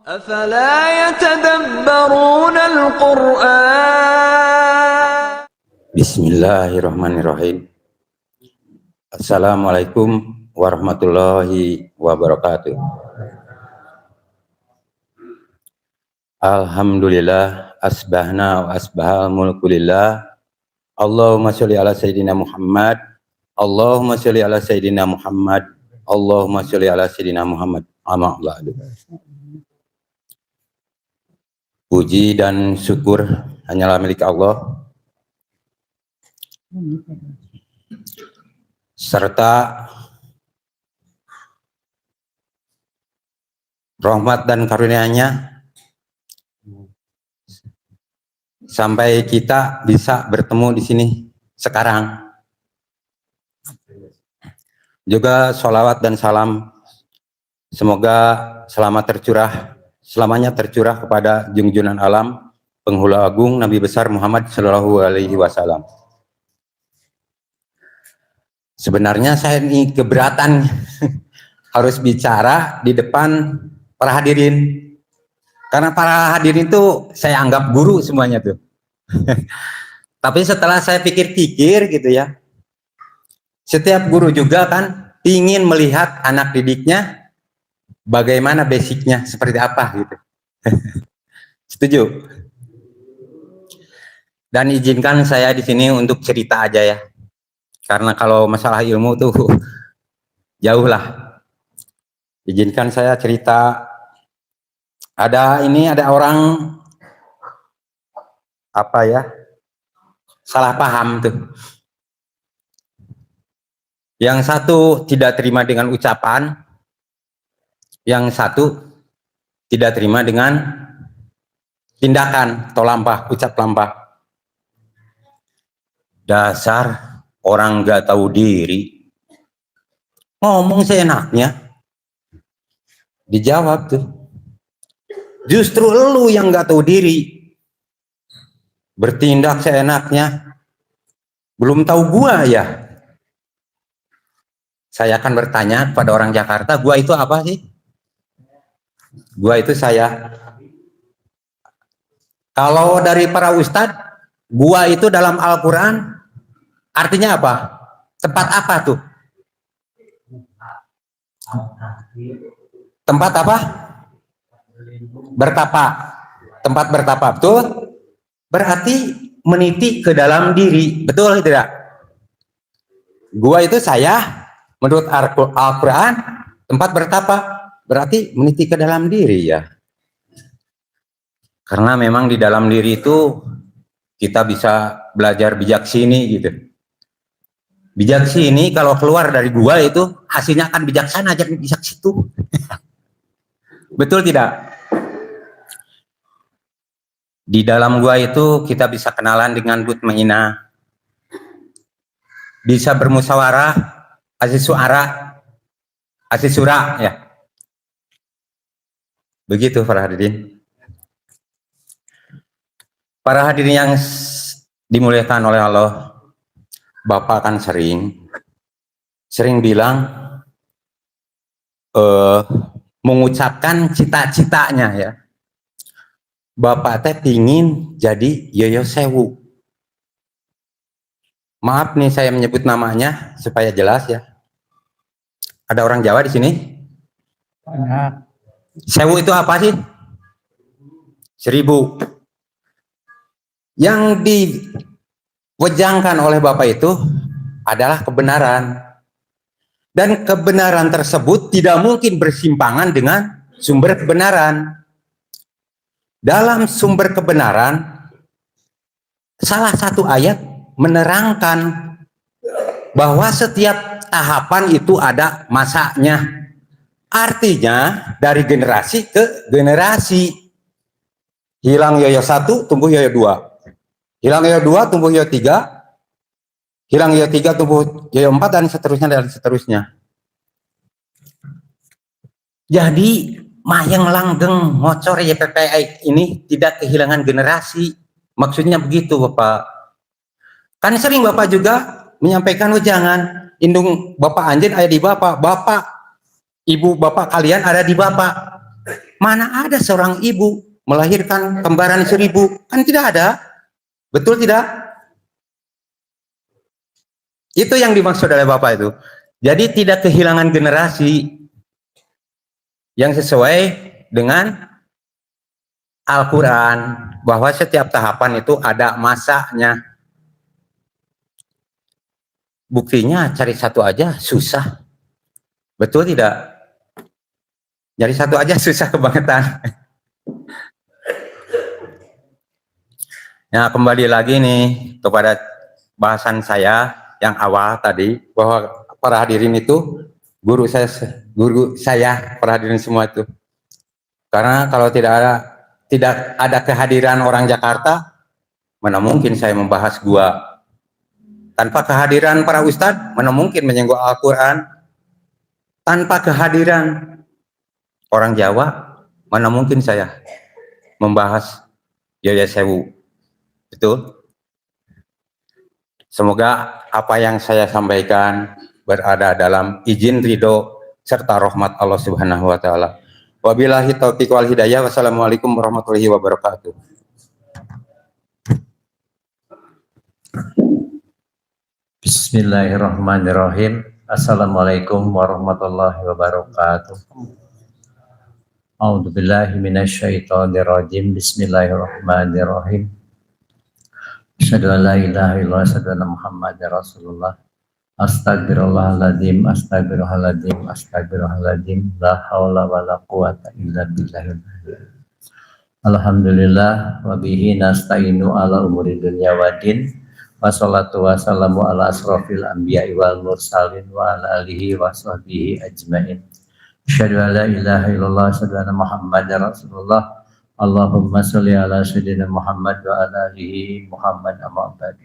أفلا يتدبرون القرآن. Bismillahirrahmanirrahim. Assalamualaikum warahmatullahi wabarakatuh. Alhamdulillah, asbahna wa asbahal mulku lillah. Allahumma sholli ala sayyidina Muhammad. Allahumma sholli ala sayyidina Muhammad. Allahumma sholli ala sayyidina Muhammad. Amma ba'du. Puji dan syukur hanyalah milik Allah, serta rahmat dan karunia-Nya sampai kita bisa bertemu di sini sekarang. Juga sholawat dan salam semoga selamanya tercurah kepada junjunan alam, penghulu agung Nabi besar Muhammad Shallallahu Alaihi Wasallam. Sebenarnya saya ini keberatan harus bicara di depan para hadirin, karena para hadirin itu saya anggap guru semuanya tuh. Tapi setelah saya pikir-pikir gitu ya, setiap guru juga kan ingin melihat anak didiknya bagaimana basicnya, seperti apa gitu. Setuju? Dan izinkan saya di sini untuk cerita aja ya, karena kalau masalah ilmu tuh jauh lah. Izinkan saya cerita. Ada orang apa ya, salah paham tuh. Yang satu tidak terima dengan ucapan, yang satu tidak terima dengan tindakan atau lampah, ucap lampah. Dasar orang nggak tahu diri, ngomong seenaknya. Dijawab tuh, justru lu yang nggak tahu diri, bertindak seenaknya. Belum tahu gua ya? Saya akan bertanya kepada orang Jakarta, gua itu apa sih? Gua itu saya. Kalau dari para ustadz, gua itu dalam Al-Quran artinya apa? Tempat apa tuh? Tempat apa? Bertapa. Tempat bertapa, betul? Berarti meniti ke dalam diri, betul tidak? Gua itu saya, menurut Al-Quran, tempat bertapa berarti meniti ke dalam diri ya. Karena memang di dalam diri itu kita bisa belajar bijaksini gitu. Bijaksini kalau keluar dari gua itu hasilnya akan bijaksana, jangan bijak situ. Betul tidak? Di dalam gua itu kita bisa kenalan dengan mutmainah, bisa bermusyawarah, aziz surah ya. Begitu para hadirin. Para hadirin yang dimuliakan oleh Allah, Bapak kan sering bilang mengucapkan cita-citanya ya. Bapak teh pingin jadi Yoyo Sewu. Maaf nih saya menyebut namanya supaya jelas ya. Ada orang Jawa di sini? Banyak. Sewu itu apa sih? 1000. Yang diwejangkan oleh Bapak itu adalah kebenaran. Dan kebenaran tersebut tidak mungkin bersimpangan dengan sumber kebenaran. Dalam sumber kebenaran, salah satu ayat menerangkan bahwa setiap tahapan itu ada masanya. Artinya dari generasi ke generasi. Hilang Yoyo 1, tumbuh Yoyo 2. Hilang Yoyo 2, tumbuh Yoyo 3. Hilang Yoyo 3, tumbuh Yoyo 4, dan seterusnya. Jadi mayang langgeng ngocor YPPI ini tidak kehilangan generasi. Maksudnya begitu Bapak. Kan sering Bapak juga menyampaikan, oh jangan indung Bapak anjing ada di Bapak. Bapak, ibu Bapak kalian ada di Bapak. Mana ada seorang ibu melahirkan kembaran 1000? Kan tidak ada. Betul tidak? Itu yang dimaksud oleh Bapak itu. Jadi tidak kehilangan generasi yang sesuai dengan Al-Quran, bahwa setiap tahapan itu ada masanya. Buktinya cari satu aja susah. Betul tidak? Cari satu aja susah kebangetan. Nah, kembali lagi nih kepada bahasan saya yang awal tadi, bahwa para hadirin itu guru saya para hadirin semua itu. Karena kalau tidak ada kehadiran orang Jakarta, mana mungkin saya membahas gua. Tanpa kehadiran para ustadz, mana mungkin menyinggung Al-Quran. Tanpa kehadiran orang Jawa, mana mungkin saya membahas Yaya Sewu. Betul? Semoga apa yang saya sampaikan berada dalam izin ridho serta rahmat Allah Subhanahu wa taala. Wabillahi taufiq wal hidayah. Wassalamualaikum warahmatullahi wabarakatuh. Bismillahirrahmanirrahim. Assalamualaikum warahmatullahi wabarakatuh. A'udzubillahi minasyaitonirrajim. Bismillahirrahmanirrahim. Asyhadu an la ilaha illallah, asyhadu anna Muhammadar Rasulullah. Astagfirullahaladzim, astagfirullahaladzim, astagfirullahaladzim. La haula wa la quwata illa billah. Alhamdulillah wa bihi nasta'inu ala umuri dunya waddin. Wassalatu wassalamu ala asrofil anbiya'i wal mursalin wa ala alihi wa sahbihi ajma'in. Asyhadu an la ilaha illallah, asyhadu anna Muhammadar Rasulullah. Allahumma sholli ala sayyidina Muhammad wa ala alihi Muhammad amma ba'du.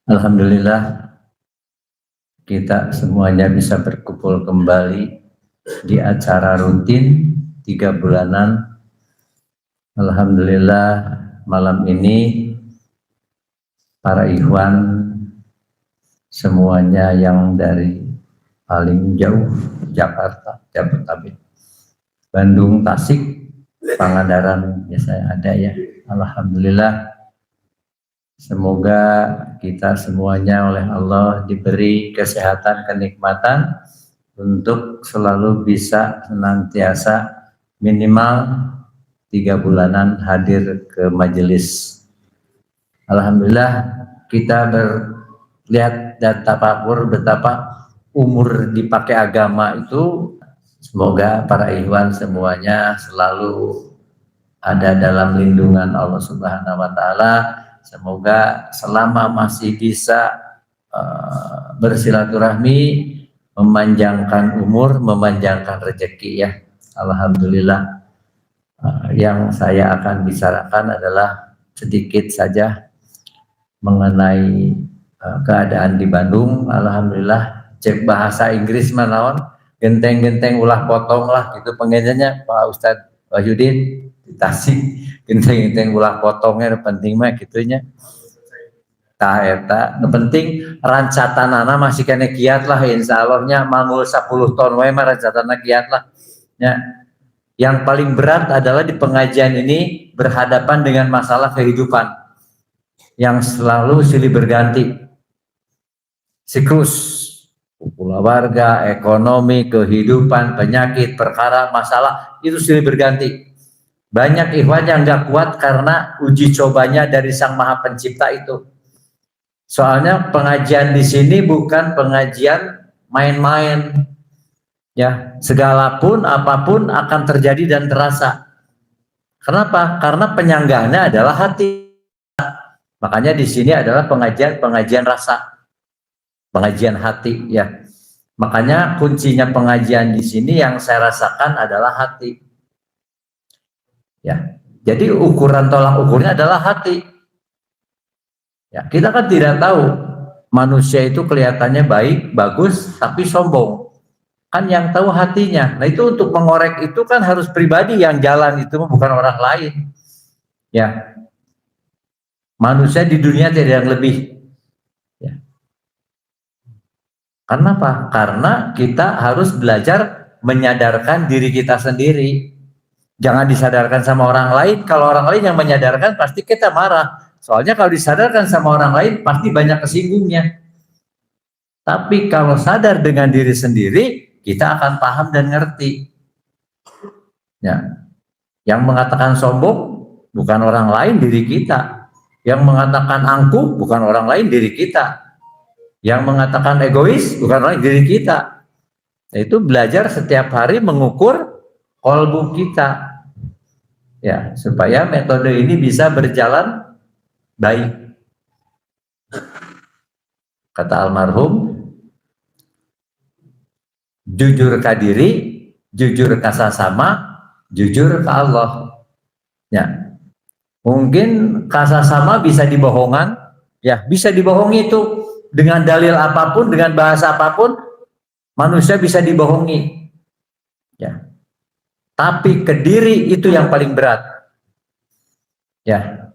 Alhamdulillah kita semuanya bisa berkumpul kembali di acara rutin 3 bulanan. Alhamdulillah malam ini para ikhwan semuanya yang dari paling jauh, Jakarta, Jabodetabek, Bandung, Tasik, Pangandaran biasanya ada ya. Alhamdulillah, semoga kita semuanya oleh Allah diberi kesehatan, kenikmatan untuk selalu bisa senantiasa minimal 3 bulanan hadir ke majelis. Alhamdulillah kita berlihat dan tafakur betapa umur dipakai agama itu. Semoga para ikhwan semuanya selalu ada dalam lindungan Allah Subhanahu wa taala. Semoga selama masih bisa bersilaturahmi, memanjangkan umur, memanjangkan rezeki ya. Alhamdulillah. Yang saya akan bicarakan adalah sedikit saja mengenai keadaan di Bandung. Alhamdulillah cek bahasa Inggris manaon genteng-genteng ulah potong lah gitu pengennya Pak Ustadz Wahyudin di Tasik, genteng-genteng ulah potongnya penting mah gitunya. Tah eta penting rancatanana masih kena kiat lah insyaallah-nya mangul 10 ton wae mah rancatana kiat lah ya. Yang paling berat adalah di pengajian ini berhadapan dengan masalah kehidupan yang selalu silih berganti, siklus keluarga, ekonomi, kehidupan, penyakit, perkara, masalah itu silih berganti. Banyak ikhwan yang nggak kuat karena uji cobanya dari Sang Maha Pencipta itu. Soalnya pengajian di sini bukan pengajian main-main, ya segala pun apapun akan terjadi dan terasa. Kenapa? Karena penyangganya adalah hati. Makanya di sini adalah pengajian rasa. Pengajian hati ya. Makanya kuncinya pengajian di sini yang saya rasakan adalah hati. Ya. Jadi ukuran tolak ukurnya adalah hati. Ya, kita kan tidak tahu manusia itu kelihatannya baik, bagus, tapi sombong. Kan yang tahu hatinya. Nah, itu untuk mengorek itu kan harus pribadi yang jalan itu bukan orang lain. Ya. Manusia di dunia tidak ada yang lebih. Karena apa? Karena kita harus belajar menyadarkan diri kita sendiri. Jangan disadarkan sama orang lain. Kalau orang lain yang menyadarkan pasti kita marah. Soalnya kalau disadarkan sama orang lain pasti banyak kesinggungnya. Tapi kalau sadar dengan diri sendiri, kita akan paham dan ngerti. Ya. Yang mengatakan sombong bukan orang lain, diri kita. Yang mengatakan angkuh bukan orang lain, diri kita. Yang mengatakan egois bukan orang lain, diri kita. Itu belajar setiap hari mengukur kolbu kita. Ya, supaya metode ini bisa berjalan baik. Kata almarhum, jujur ke diri, jujur ke sesama, jujur ke Allah. Ya, mungkin ke sesama bisa dibohongan, ya bisa dibohongi itu dengan dalil apapun, dengan bahasa apapun, manusia bisa dibohongi. Ya. Tapi ke diri itu yang paling berat. Ya.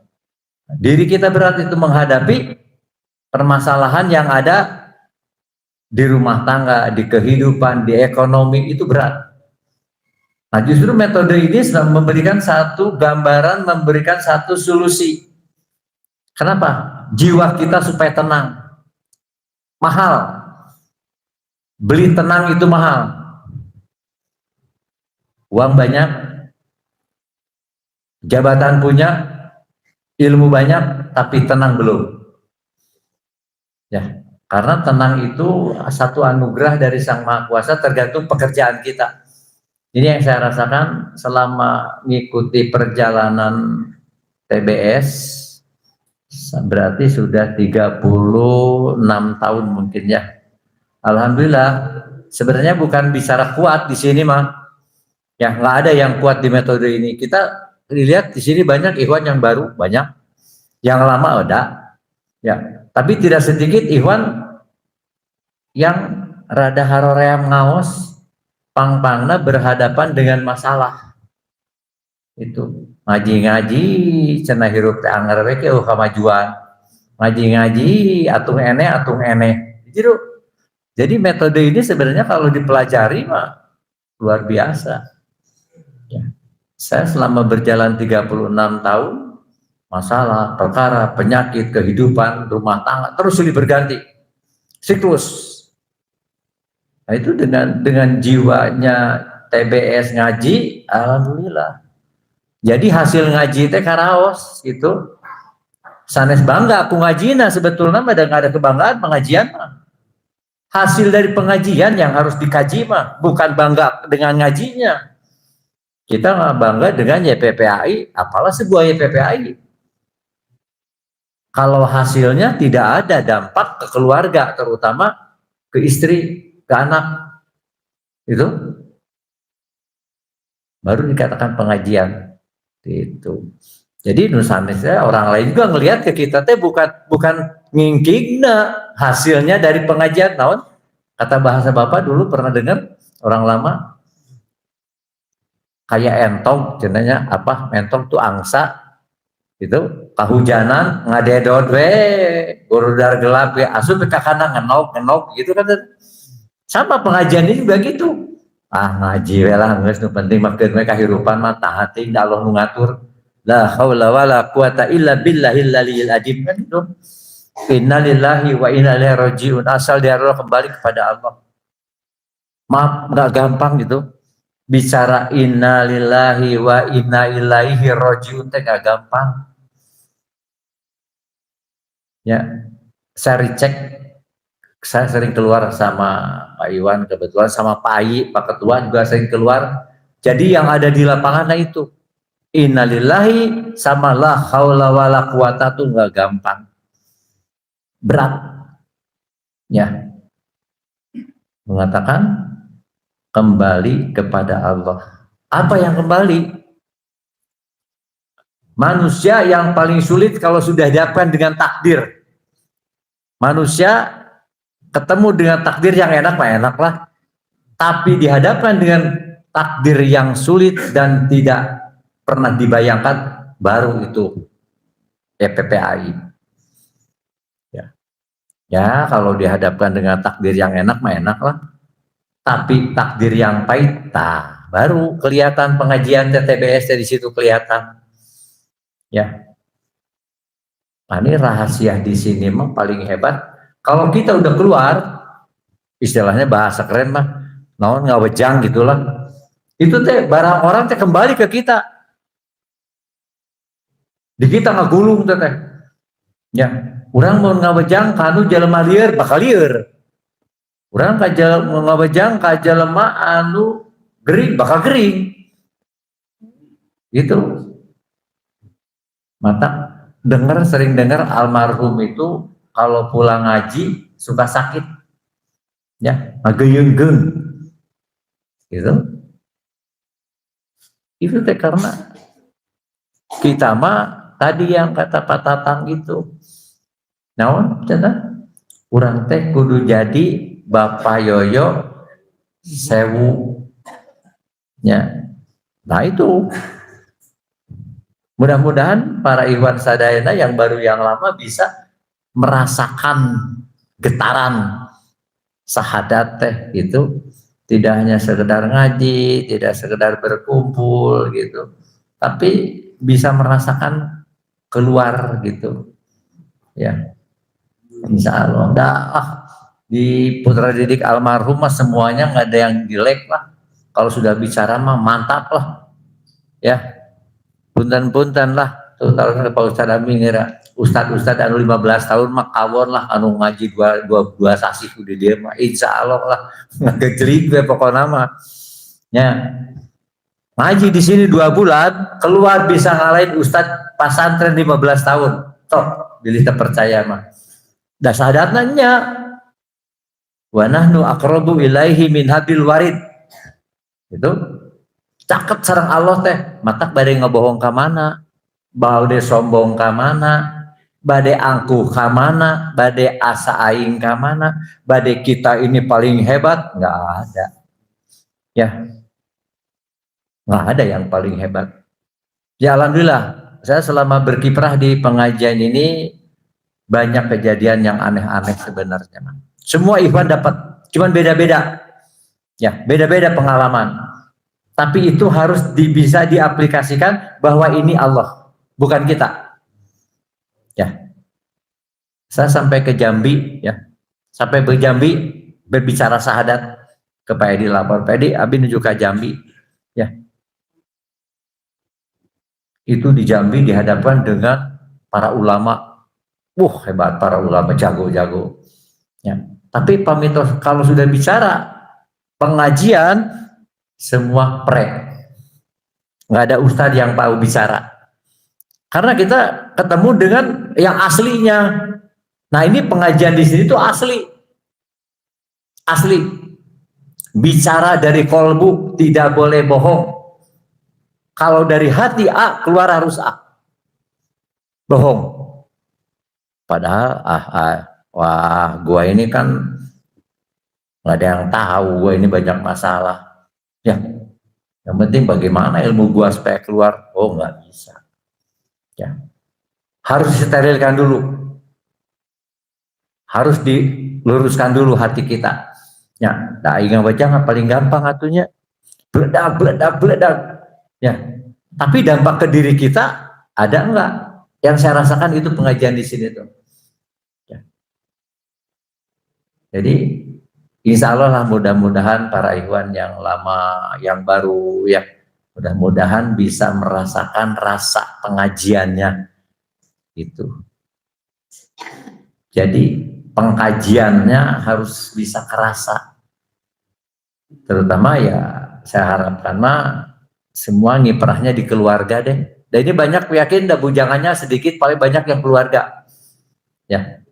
Diri kita berat itu menghadapi permasalahan yang ada di rumah tangga, di kehidupan, di ekonomi, itu berat. Nah, justru metode ini sedang memberikan satu gambaran, memberikan satu solusi. Kenapa? Jiwa kita supaya tenang. Mahal. Beli tenang itu mahal. Uang banyak, jabatan punya, ilmu banyak, tapi tenang belum. Ya, karena tenang itu satu anugerah dari Sang Maha Kuasa, tergantung pekerjaan kita. Ini yang saya rasakan selama mengikuti perjalanan TBS, berarti sudah 36 tahun mungkin ya. Alhamdulillah, sebenarnya bukan bicara kuat di sini mah. Ya, nggak ada yang kuat di metode ini. Kita lihat di sini banyak ikhwan yang baru, banyak. Yang lama ada. Ya, tapi tidak sedikit ikhwan yang rada haroream ngaos, pang-pangna berhadapan dengan masalah. Itu ngaji-ngaji cenah hirup teh anger we ke kamajuan. Ngaji-ngaji atung ene. Jadi metode ini sebenarnya kalau dipelajari mah luar biasa. Ya. Saya selama berjalan 36 tahun, masalah, perkara, penyakit, kehidupan, rumah tangga terus silih berganti, siklus. Nah, itu dengan jiwanya TBS ngaji, alhamdulillah. Jadi hasil ngaji teh karaos itu, sanes bangga aku ngajina, sebetulnya ada kebanggaan pengajian mah. Hasil dari pengajian yang harus dikaji mah, bukan bangga dengan ngajinya. Kita nggak bangga dengan YPPAI, apalah sebuah YPPAI. Kalau hasilnya tidak ada dampak ke keluarga, terutama ke istri, ke anak, itu baru dikatakan pengajian. Itu. Jadi Nusanesnya orang lain juga ngelihat ke kita teh bukan ngingkingna hasilnya dari pengajian. Naon kata bahasa Bapak dulu pernah dengar orang lama, kayak entong, cenanya apa? Entong tuh angsa, itu kahujanan ngadedot we, gorudar gelap we, asup ke kana ngenok gitu kan. Sama pengajian ini juga gitu. Ah ngaji we lah, geus nu penting makeun we kahirupan mah tahating da Allah nu ngatur. La haula wala quwata illa billahil aliyil azim kan itu. Innalillahi wa inna ilaihi rajiun. Asal dari Allah kembali kepada Allah. Maaf, nggak gampang gitu. Bicara innalillahi wa inna ilaihi rajiun teh nggak gampang. Ya, saya recheck. Saya sering keluar sama Pak Iwan, kebetulan sama Pak Ai, Pak Ketua juga sering keluar. Jadi yang ada di lapangan nah itu. Innalillahi sama la haula wala quwata tuh nggak gampang. Berat. Ya. Mengatakan kembali kepada Allah. Apa yang kembali? Manusia yang paling sulit kalau sudah dihadapkan dengan takdir. Manusia ketemu dengan takdir yang enak mah enak lah. Tapi dihadapkan dengan takdir yang sulit dan tidak pernah dibayangkan, baru itu YPPAI. Ya, kalau dihadapkan dengan takdir yang enak mah enak lah. Tapi takdir yang pahit, baru kelihatan pengajian TTBS dari situ kelihatan. Ya. Nah, ini rahasia di sini mah paling hebat. Kalau kita udah keluar, istilahnya bahasa keren mah, naon ngawejang gitulah. Itu teh barang orang teh kembali ke kita. Di kita ngagulung teh. Ya, orang mau ngawejang kanu jelema lieur bakal lieur. Urang ngawejang ka jelema anu gering bakal gering. Gitu. Mata sering dengar almarhum itu kalau pulang ngaji suka sakit. Ya, ngageyeunggeung. Gitu. Itu teh karena kita mah tadi yang kata Pak Tatang itu. Naon cenah? Urang teh kudu jadi Bapak Yoyo Sewu. Ya. Nah itu. Mudah-mudahan para ikhwan sadayana yang baru yang lama bisa merasakan getaran sahadat teh itu tidak hanya sekedar ngaji, tidak sekedar berkumpul gitu, tapi bisa merasakan keluar gitu. Ya. Insya Allah. Di putra didik almarhum mah semuanya nggak ada yang jelek lah. Kalau sudah bicara mah mantap lah. Ya. Punten-punten lah. Tuh kalau Pak Ustadz Amin ngira Ustadz anu 15 tahun mah kawon lah anu ngaji dua sasi udah dia mah insya Allah lah ngegejlik gue pokoknya mah. Ya. Ngaji di sini 2 bulan keluar bisa ngalahin Ustadz pasantren 15 tahun. Toh, bilih terpercaya mah. Da sahadatna nya wa nahnu aqrabu ilaihi min habil warid. Itu caket sareng Allah teh matak bade ngebohong ka mana, bade sombong ka mana, bade angkuh ka mana, bade asa aing ka mana, bade kita ini paling hebat, enggak ada. Ya. Enggak ada yang paling hebat. Ya alhamdulillah, saya selama berkiprah di pengajian ini banyak kejadian yang aneh-aneh sebenarnya. Semua ikhwan dapat, cuman beda-beda. Ya, beda-beda pengalaman. Tapi itu harus bisa diaplikasikan bahwa ini Allah, bukan kita. Ya. Saya sampai ke Jambi, ya. Sampai ke Jambi berbicara syahadat ke Pak Edi lapor. Pak Edi, abi menuju ke Jambi. Ya. Itu di Jambi dihadapkan dengan para ulama. Hebat para ulama jago-jago. Ya. Tapi pamitos kalau sudah bicara pengajian semua nggak ada ustadz yang tahu bicara. Karena kita ketemu dengan yang aslinya. Nah ini pengajian di sini tuh asli. Bicara dari kolbu tidak boleh bohong. Kalau dari hati A keluar harus A. Bohong. Padahal wah gua ini kan nggak ada yang tahu, gua ini banyak masalah. Ya, yang penting bagaimana ilmu gua supaya keluar. Oh nggak bisa. Ya, harus disterilkan dulu. Harus diluruskan dulu hati kita. Ya, nah ingat baca paling gampang atunya. Beledak. Ya, tapi dampak ke diri kita ada enggak? Yang saya rasakan itu pengajian di sini tuh. Ya. Jadi insya Allah lah mudah-mudahan para ikhwan yang lama, yang baru ya, mudah-mudahan bisa merasakan rasa pengajiannya itu. Jadi pengkajiannya harus bisa kerasa. Terutama ya saya harapkan mah semua ngiprahnya di keluarga deh. Dan ini banyak yakin bujangannya sedikit, paling banyak yang keluarga. Ya.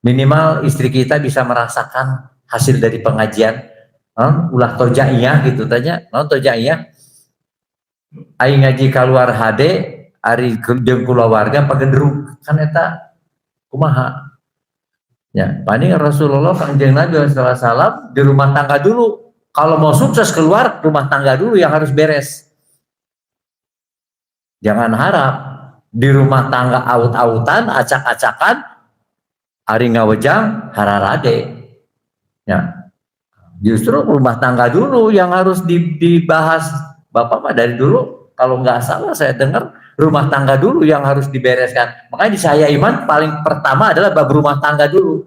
Minimal istri kita bisa merasakan hasil dari pengajian. Ulah tojaiyah gitu tanya. Tojaiyah. Aing ngaji keluar HD, ari jeung kulawarga pagendruk. Kan eta kumaha? Ya, paling Rasulullah Kangjeng Nabi sallallahu alaihi wasallam di rumah tangga dulu. Kalau mau sukses keluar, rumah tangga dulu yang harus beres. Jangan harap di rumah tangga aut-autan, acak-acakan, ari ngawejang, hararade. Ya. Justru rumah tangga dulu yang harus dibahas. Bapak mah dari dulu kalau nggak salah saya dengar rumah tangga dulu yang harus dibereskan. Makanya di Saya Iman paling pertama adalah bab rumah tangga dulu,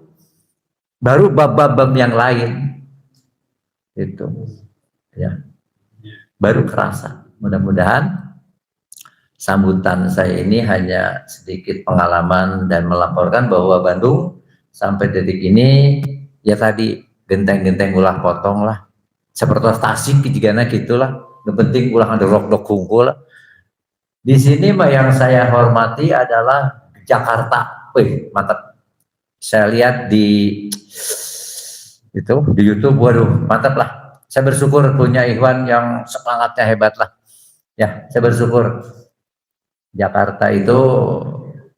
baru bab-bab yang lain. Itu ya, baru kerasa. Mudah-mudahan sambutan saya ini hanya sedikit pengalaman dan melaporkan bahwa Bandung sampai detik ini ya tadi genteng-genteng ulah potong lah, seperti Tasik gimana gitulah. Yang penting ulah ngerok-rok kungkul. Di sini mah yang saya hormati adalah Jakarta. Wih, mantap. Saya lihat di YouTube, waduh, mantap lah. Saya bersyukur punya Ikhwan yang semangatnya hebat lah. Ya, saya bersyukur. Jakarta itu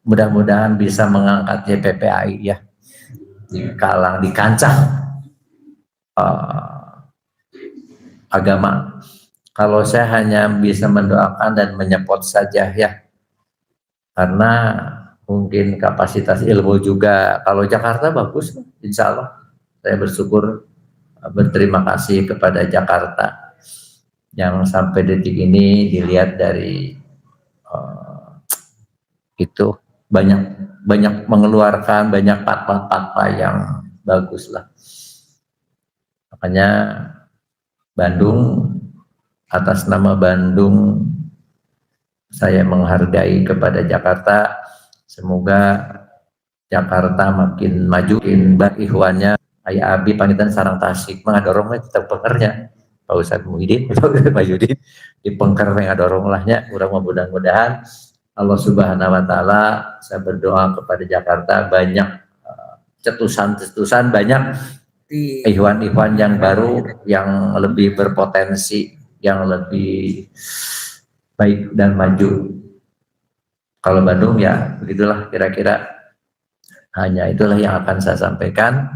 mudah-mudahan bisa mengangkat YPPAI ya di kancah agama. Kalau saya hanya bisa mendoakan dan menyepot saja ya, karena mungkin kapasitas ilmu juga. Kalau Jakarta bagus, insya Allah. Saya bersyukur, berterima kasih kepada Jakarta yang sampai detik ini dilihat dari itu banyak mengeluarkan banyak fatwa-fatwa yang bagus lah. Makanya Bandung, atas nama Bandung saya menghargai kepada Jakarta. Semoga Jakarta makin maju, makin baik ikhwannya. Ayah Abi panitan sarang Tasik mengadorongnya tetap pengernya Pak Ustadz Muhyiddin, Pak Yudin di pengker mengadorong lahnya. Mudah-mudahan Allah Subhanahu wa Ta'ala, saya berdoa kepada Jakarta banyak cetusan-cetusan, banyak ikhwan-ikhwan yang baru, yang lebih berpotensi, yang lebih baik dan maju. Kalau Bandung ya begitulah kira-kira, hanya itulah yang akan saya sampaikan.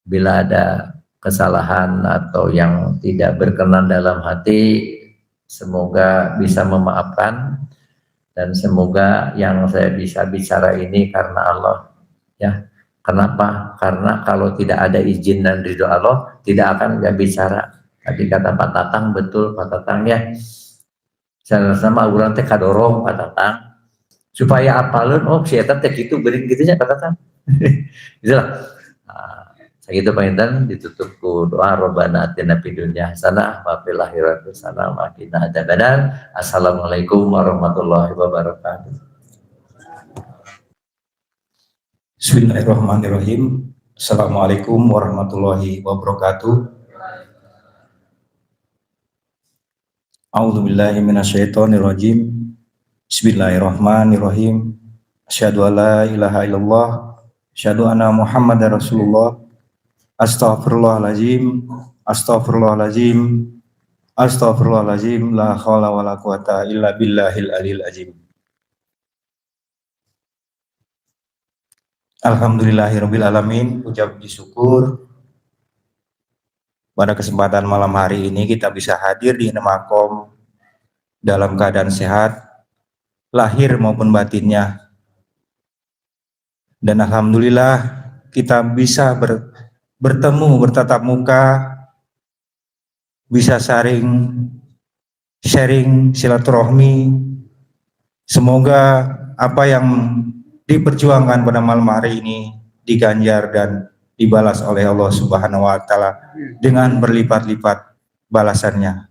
Bila ada kesalahan atau yang tidak berkenan dalam hati, semoga bisa memaafkan. Dan semoga yang saya bisa bicara ini karena Allah ya. Kenapa? Karena kalau tidak ada izin dan ridho Allah, tidak akan saya bicara. Tadi kata Pak Tatang, betul Pak Tatang ya. Sama urang teh kadorong Pak Tatang supaya apalun si eta teh kitu beuring kitu nya Pak Tatang. Itulah. Sakitu panginten ditutup ku doa Rabbana atina fid dunya hasanah wa fil akhirati hasanah wa qina adzabannar. Assalamualaikum warahmatullahi wabarakatuh. Bismillahirrahmanirrahim. Assalamualaikum warahmatullahi wabarakatuh. A'udzubillahi minasyaitonirrajim. Bismillahirrahmanirrahim. Asyhadu an la ilaha illallah, asyhadu anna Muhammadar Rasulullah. Astaghfirullahaladzim, astaghfirullahaladzim, astaghfirullahaladzim, la haula wa la quwata illa billahil aliyil azim. Alhamdulillahirabbil alamin, ucap puji syukur pada kesempatan malam hari ini kita bisa hadir di Nemakom dalam keadaan sehat, lahir maupun batinnya. Dan alhamdulillah kita bisa bertemu, bertatap muka, bisa sharing silaturahmi. Semoga apa yang diperjuangkan pada malam hari ini diganjar dan dibalas oleh Allah Subhanahu wa Ta'ala dengan berlipat-lipat balasannya.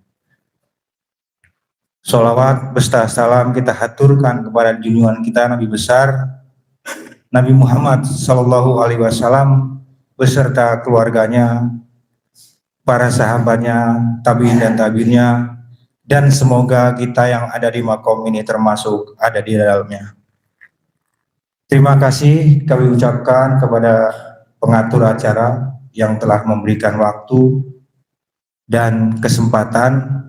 Sholawat beserta salam kita haturkan kepada junjungan kita Nabi besar Nabi Muhammad Sallallahu Alaihi Wasallam beserta keluarganya, para sahabatnya, tabi'in dan tabi'innya, dan semoga kita yang ada di makom ini termasuk ada di dalamnya. Terima kasih kami ucapkan kepada pengatur acara yang telah memberikan waktu dan kesempatan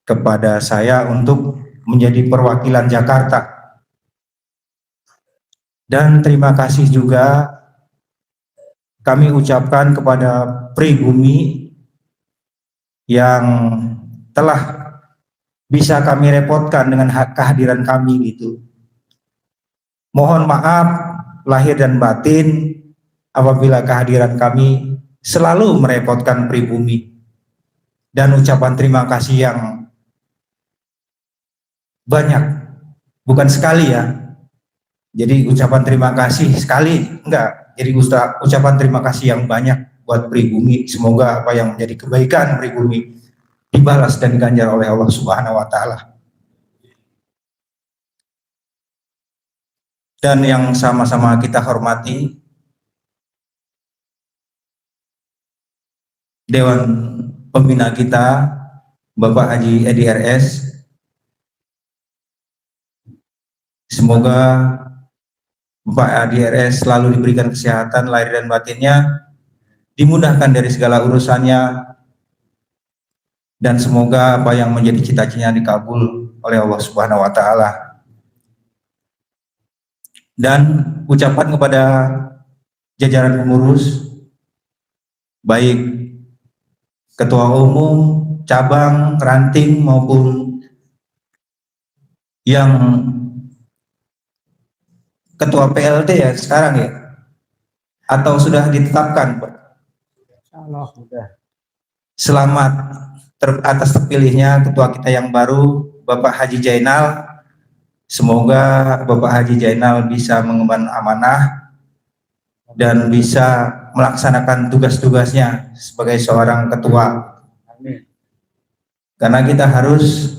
kepada saya untuk menjadi perwakilan Jakarta. Dan terima kasih juga kami ucapkan kepada pribumi yang telah bisa kami repotkan dengan kehadiran kami gitu. Mohon maaf lahir dan batin apabila kehadiran kami selalu merepotkan pribumi, dan ucapan terima kasih yang banyak, bukan sekali ya. Jadi ucapan terima kasih sekali enggak, jadi ucapan terima kasih yang banyak buat pribumi. Semoga apa yang menjadi kebaikan pribumi dibalas dan diganjar oleh Allah Subhanahu wa taala. Dan yang sama-sama kita hormati, Dewan Pembina kita, Bapak Haji Edi RS. Semoga Bapak Adi RS selalu diberikan kesehatan lahir dan batinnya, dimudahkan dari segala urusannya, dan semoga apa yang menjadi cita-citanya dikabul oleh Allah Subhanahu wa taala. Dan ucapan kepada jajaran pengurus, baik ketua umum, cabang, ranting maupun yang ketua PLT ya sekarang ya, atau sudah ditetapkan Pak? Selamat atas terpilihnya ketua kita yang baru, Bapak Haji Jainal. Semoga Bapak Haji Jainal bisa mengemban amanah dan bisa melaksanakan tugas-tugasnya sebagai seorang ketua. Karena kita harus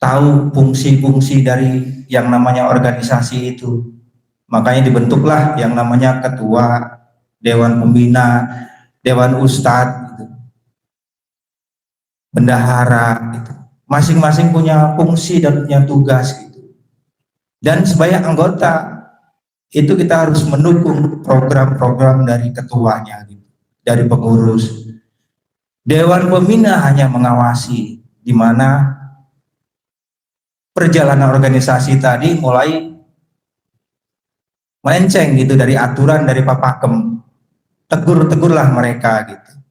tahu fungsi-fungsi dari yang namanya organisasi itu. Makanya dibentuklah yang namanya ketua, dewan pembina, dewan ustadz, bendahara, gitu. Masing-masing punya fungsi dan punya tugas gitu. Dan sebagai anggota itu kita harus mendukung program-program dari ketuanya gitu, dari pengurus. Dewan pembina hanya mengawasi, di mana perjalanan organisasi tadi mulai melenceng gitu dari aturan dari Pak Pakem. Tegur-tegurlah mereka gitu.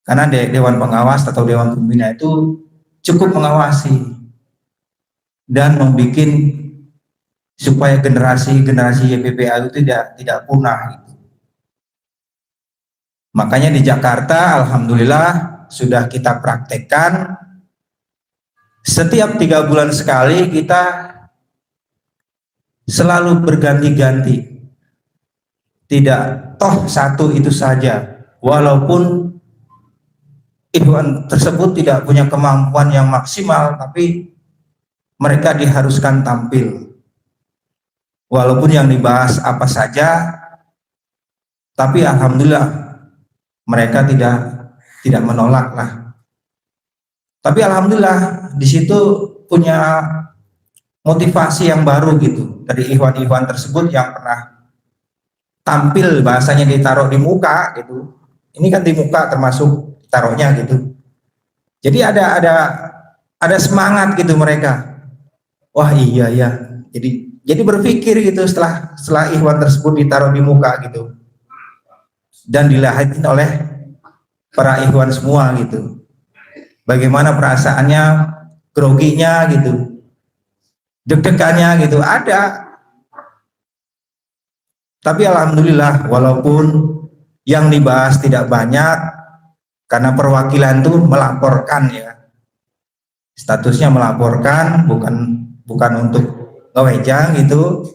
Karena dewan pengawas atau dewan pembina itu cukup mengawasi dan membuat supaya generasi YPPA itu tidak punah gitu. Makanya di Jakarta alhamdulillah sudah kita praktekkan, setiap 3 bulan sekali kita selalu berganti-ganti, tidak toh satu itu saja, walaupun Ikhwan tersebut tidak punya kemampuan yang maksimal, tapi mereka diharuskan tampil. Walaupun yang dibahas apa saja, tapi alhamdulillah mereka tidak menolak lah. Tapi alhamdulillah di situ punya motivasi yang baru gitu dari ikhwan-ikhwan tersebut yang pernah tampil, bahasanya ditaruh di muka gitu. Ini kan di muka termasuk taruhnya gitu. Jadi ada semangat gitu mereka. Wah iya ya. Jadi berpikir gitu setelah ikhwan tersebut ditaruh di muka gitu. Dan dilihatin oleh para ikhwan semua gitu. Bagaimana perasaannya, groginya gitu. Deg-degannya gitu ada. Tapi alhamdulillah walaupun yang dibahas tidak banyak, karena perwakilan itu melaporkan ya, statusnya melaporkan, bukan untuk ngewejang gitu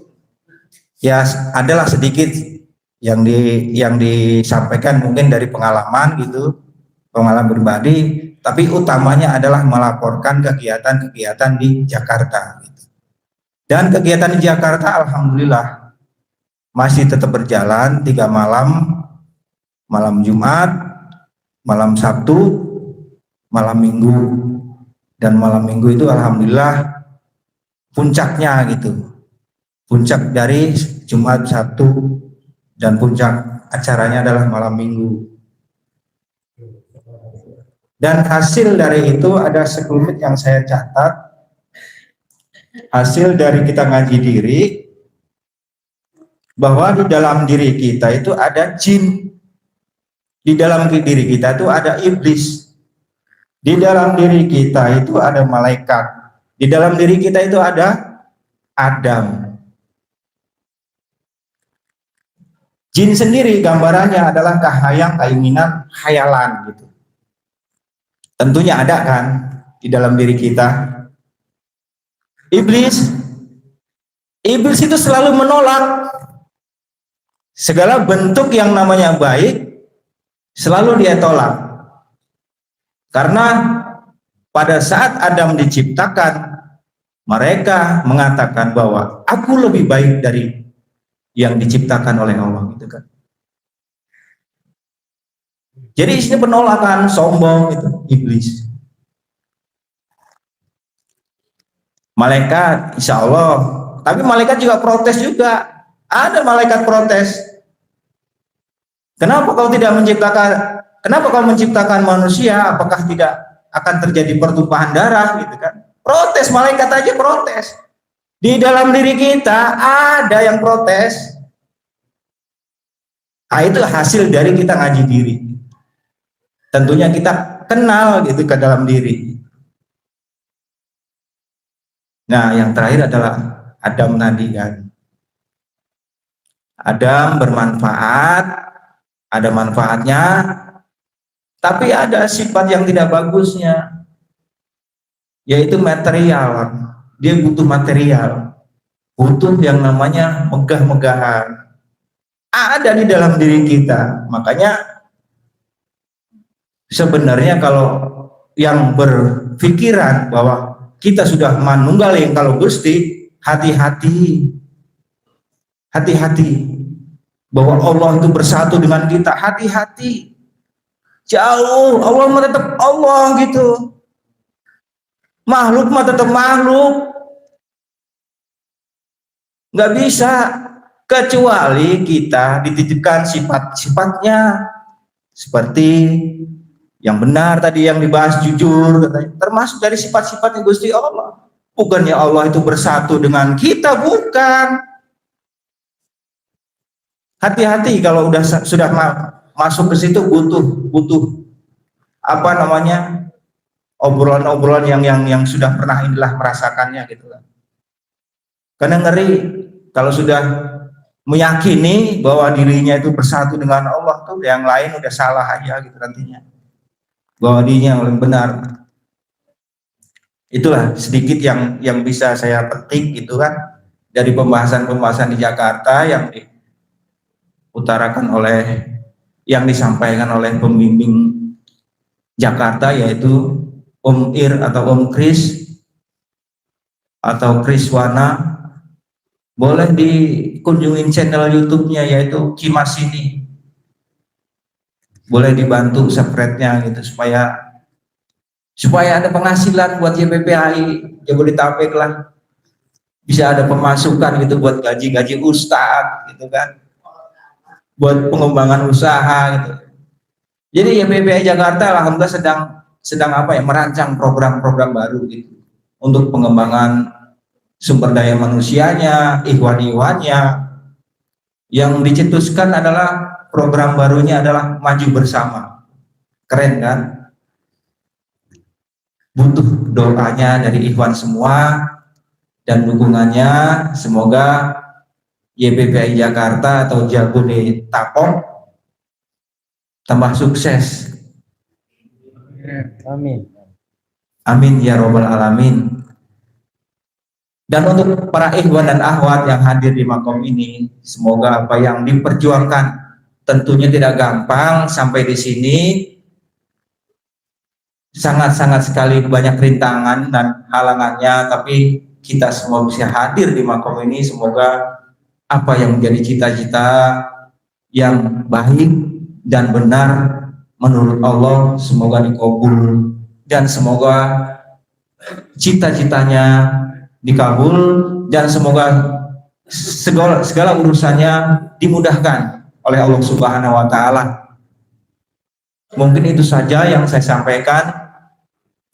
ya. Adalah sedikit yang disampaikan mungkin dari pengalaman gitu, pengalaman pribadi, tapi utamanya adalah melaporkan kegiatan-kegiatan di Jakarta gitu. Dan kegiatan di Jakarta alhamdulillah masih tetap berjalan 3 malam, malam Jumat, malam Sabtu, malam Minggu. Dan malam Minggu itu alhamdulillah puncaknya gitu. Puncak dari Jumat, Sabtu, dan puncak acaranya adalah malam Minggu. Dan hasil dari itu ada sekelumit yang saya catat. Hasil dari kita ngaji diri, bahwa di dalam diri kita itu ada jin. Di dalam diri kita itu ada iblis. Di dalam diri kita itu ada malaikat. Di dalam diri kita itu ada Adam. Jin sendiri gambarannya adalah kahayang, keinginan, khayalan gitu. Tentunya ada kan di dalam diri kita. Iblis itu selalu menolak segala bentuk yang namanya baik, selalu dia tolak. Karena pada saat Adam diciptakan, mereka mengatakan bahwa aku lebih baik dari yang diciptakan oleh Allah gitu kan. Jadi isinya penolakan, sombong itu iblis. Malaikat insya Allah, tapi malaikat juga protes juga. Ada malaikat protes. Kenapa kau menciptakan manusia? Apakah tidak akan terjadi pertumpahan darah gitu kan? Protes, malaikat aja protes. Di dalam diri kita ada yang protes. Nah, itu hasil dari kita ngaji diri. Tentunya kita kenal gitu ke dalam diri. Nah, yang terakhir adalah Adam tadi kan. Adam bermanfaat, ada manfaatnya, tapi ada sifat yang tidak bagusnya, yaitu material. Dia butuh material, butuh yang namanya megah-megahan. Ada di dalam diri kita. Makanya sebenarnya kalau yang berpikiran bahwa kita sudah manunggaling kalau Gusti, hati-hati bahwa Allah itu bersatu dengan kita. Hati-hati, jauh. Allah mah tetap Allah gitu, makhluk mah tetap makhluk. Nggak bisa, kecuali kita dititipkan sifat-sifatnya seperti yang benar tadi yang dibahas, jujur katanya, termasuk dari sifat-sifatnya Gusti Allah. Bukannya Allah itu bersatu dengan kita, bukan. Hati-hati kalau sudah masuk ke situ, butuh apa namanya, obrolan-obrolan yang sudah pernah inilah merasakannya gitu kan. Karena ngeri kalau sudah meyakini bahwa dirinya itu bersatu dengan Allah, tuh yang lain udah salah aja gitu nantinya, bahwa dirinya yang benar. Itulah sedikit yang bisa saya petik gitu kan dari pembahasan di Jakarta yang diutarakan oleh, yang disampaikan oleh pembimbing Jakarta, yaitu Om Ir atau Om Kris atau Kriswana. Boleh dikunjungin channel YouTube-nya, yaitu Kimasini. Boleh dibantu subscribe-nya gitu supaya ada penghasilan buat YPPAI Jabodetabek lah, bisa ada pemasukan gitu buat gaji ustadz gitu kan, buat pengembangan usaha gitu. Jadi YPPAI Jakarta alhamdulillah sedang apa ya, merancang program-program baru gitu untuk pengembangan sumber daya manusianya, ikhwan-ikhwannya. Yang dicetuskan adalah program barunya adalah Maju Bersama. Keren kan? Butuh doanya dari ikhwan semua dan dukungannya. Semoga YPPAI Jakarta atau Jabodetabek tambah sukses. Amin. Amin ya robbal alamin. Dan untuk para ikhwan dan akhwat yang hadir di makom ini, semoga apa yang diperjuangkan tentunya tidak gampang sampai di sini. Sangat-sangat sekali banyak rintangan dan halangannya, tapi kita semua bisa hadir di makom ini. Semoga apa yang menjadi cita-cita yang baik dan benar menurut Allah semoga dikabul, dan semoga cita-citanya dikabul, dan semoga segala urusannya dimudahkan oleh Allah Subhanahu wa taala. Mungkin itu saja yang saya sampaikan,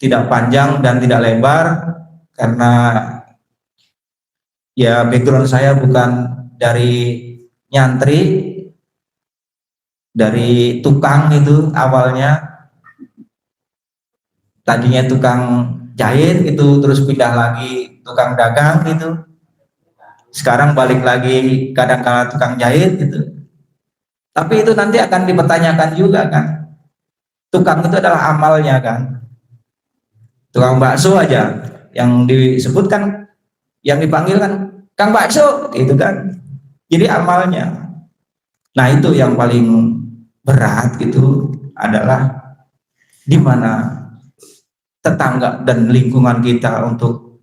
tidak panjang dan tidak lebar karena ya background saya bukan dari nyantri, dari tukang itu awalnya. Tadinya tukang jahit gitu, terus pindah lagi tukang dagang gitu. Sekarang balik lagi kadang-kala tukang jahit gitu. Tapi itu nanti akan dipertanyakan juga kan. Tukang itu adalah amalnya kan. Tukang bakso aja yang disebutkan, yang dipanggil kan Kang Bakso gitu kan. Jadi amalnya. Nah itu yang paling berat gitu adalah di mana tetangga dan lingkungan kita untuk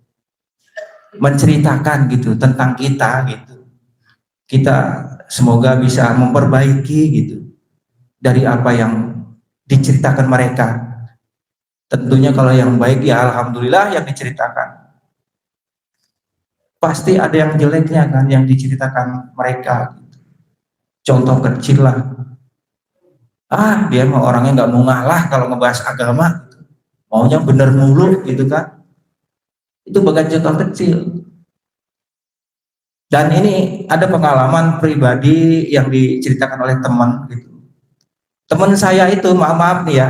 menceritakan gitu tentang kita gitu. Kita semoga bisa memperbaiki gitu dari apa yang diceritakan mereka. Tentunya kalau yang baik ya alhamdulillah yang diceritakan. Pasti ada yang jeleknya kan yang diceritakan mereka. Contoh kecil lah. Dia mah orangnya nggak mau ngalah kalau ngebahas agama. Maunya bener mulu gitu kan. Itu bagian contoh kecil. Dan ini ada pengalaman pribadi yang diceritakan oleh teman gitu. Teman saya itu maaf nih ya,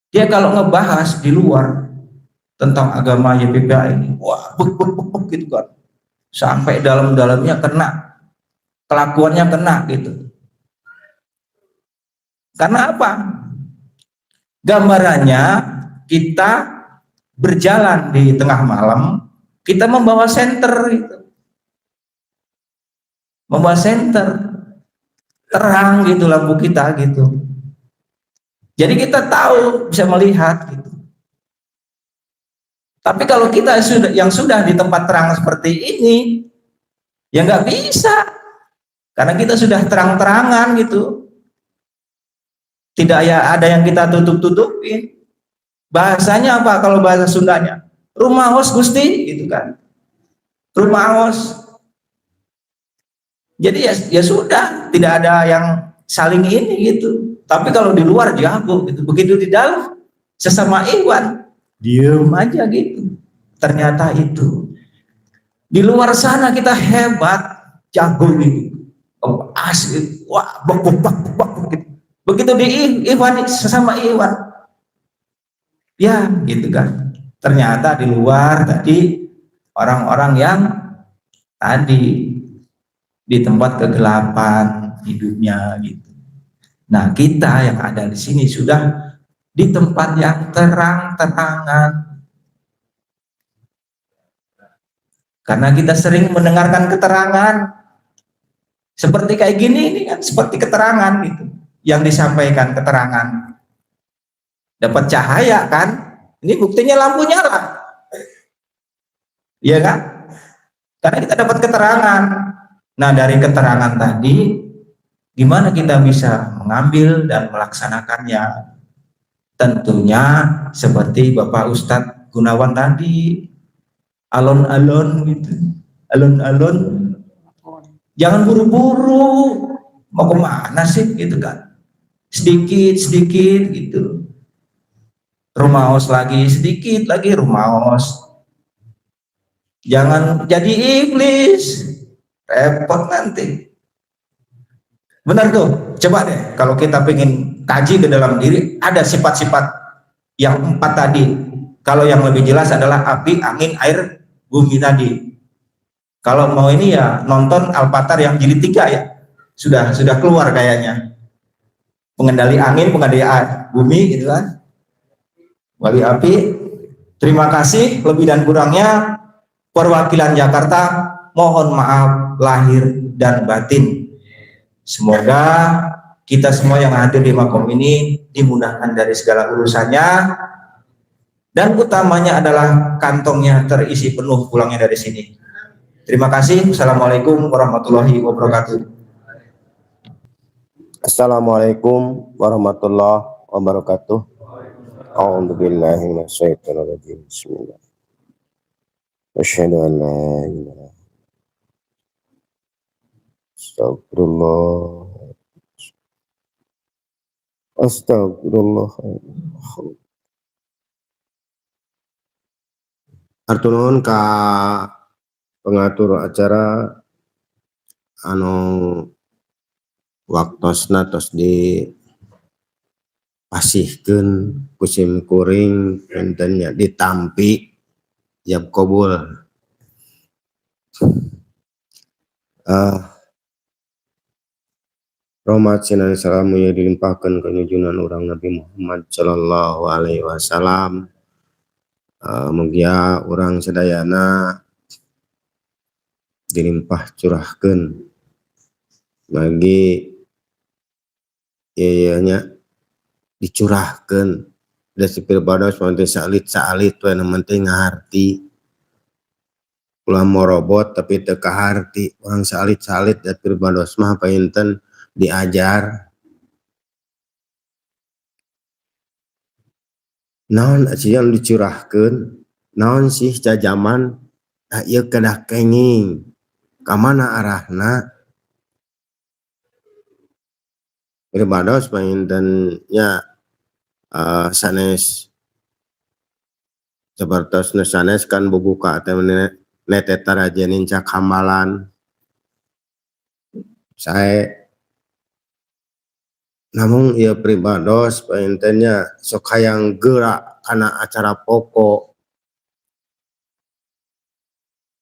dia kalau ngebahas di luar tentang agama YPPA ini, wah buk gitu kan, sampai dalam-dalamnya kena, kelakuannya kena gitu. Karena apa? Gambarannya kita berjalan di tengah malam, kita membawa senter gitu. Membawa senter terang gitu lampu kita gitu. Jadi kita tahu, bisa melihat gitu. Tapi kalau kita sudah di tempat terang seperti ini, ya nggak bisa, karena kita sudah terang-terangan gitu. Tidak ya ada yang kita tutup-tutupin. Bahasanya apa kalau bahasa Sundanya? Rumah hos Gusti gitu kan. Rumah hos. Jadi ya sudah, tidak ada yang saling ini gitu. Tapi kalau di luar jago gitu. Begitu di dalam sesama ikhwan diem aja gitu. Ternyata itu di luar sana kita hebat, jago gitu. Oh, asli, wah, bak gitu. Begitu di ikhwan sesama ikhwan, ya gitu kan. Ternyata di luar tadi orang-orang yang tadi di tempat kegelapan hidupnya gitu. Nah kita yang ada di sini sudah di tempat yang terang-terangan, karena kita sering mendengarkan keterangan seperti kayak gini, ini kan seperti keterangan gitu yang disampaikan, keterangan dapat cahaya kan, ini buktinya lampu nyala, iya kan, karena kita dapat keterangan. Nah dari keterangan tadi gimana kita bisa mengambil dan melaksanakannya? Tentunya seperti Bapak Ustadz Gunawan tadi, alon-alon gitu, alon-alon, jangan buru-buru, mau kemana sih gitu kan, sedikit-sedikit gitu, rumaos lagi, sedikit lagi rumaos, jangan jadi iblis, repot nanti. Benar tuh, coba deh kalau kita pengen kaji ke dalam diri, ada sifat-sifat yang 4 tadi. Kalau yang lebih jelas adalah api, angin, air, bumi tadi. Kalau mau ini ya nonton Al-Fathar yang jilid 3 ya, sudah keluar kayaknya. Pengendali angin, pengendali air, bumi gitu kan, wali api. Terima kasih, lebih dan kurangnya perwakilan Jakarta mohon maaf lahir dan batin. Semoga kita semua yang hadir di makom ini dimudahkan dari segala urusannya, dan utamanya adalah kantongnya terisi penuh pulangnya dari sini. Terima kasih. Assalamualaikum warahmatullahi wabarakatuh. Assalamualaikum warahmatullahi wabarakatuh. A'udzubillahi minasyaitonir rajim. Bismillah. Asyhadu an la ilaha Astagfirullah. Astagfirullah. Artunuhun ka pengatur acara anu waktosna tos di pasihkeun kusim kuring enten ditampi jab kabul. rahmat sinan salamu ya dilimpahkan ke junjungan orang Nabi Muhammad sallallahu alaihi wasallam. Mugia orang sedayana dilimpah curahkan bagi ianya dicurahkan da sipil bados manten salit we penting ngarti ulah morobot tapi teu kaharti orang salit da sipil bados mah painten diajar naon yang dicurahkan naon sih jajaman ieu kedah kenging kamana arahna ibados painten nya sanes sepertos sanes kan bubuka teh neteta rajenin cak hamalan saya namun ia pribados paintennya sok hayang gerak karena acara pokok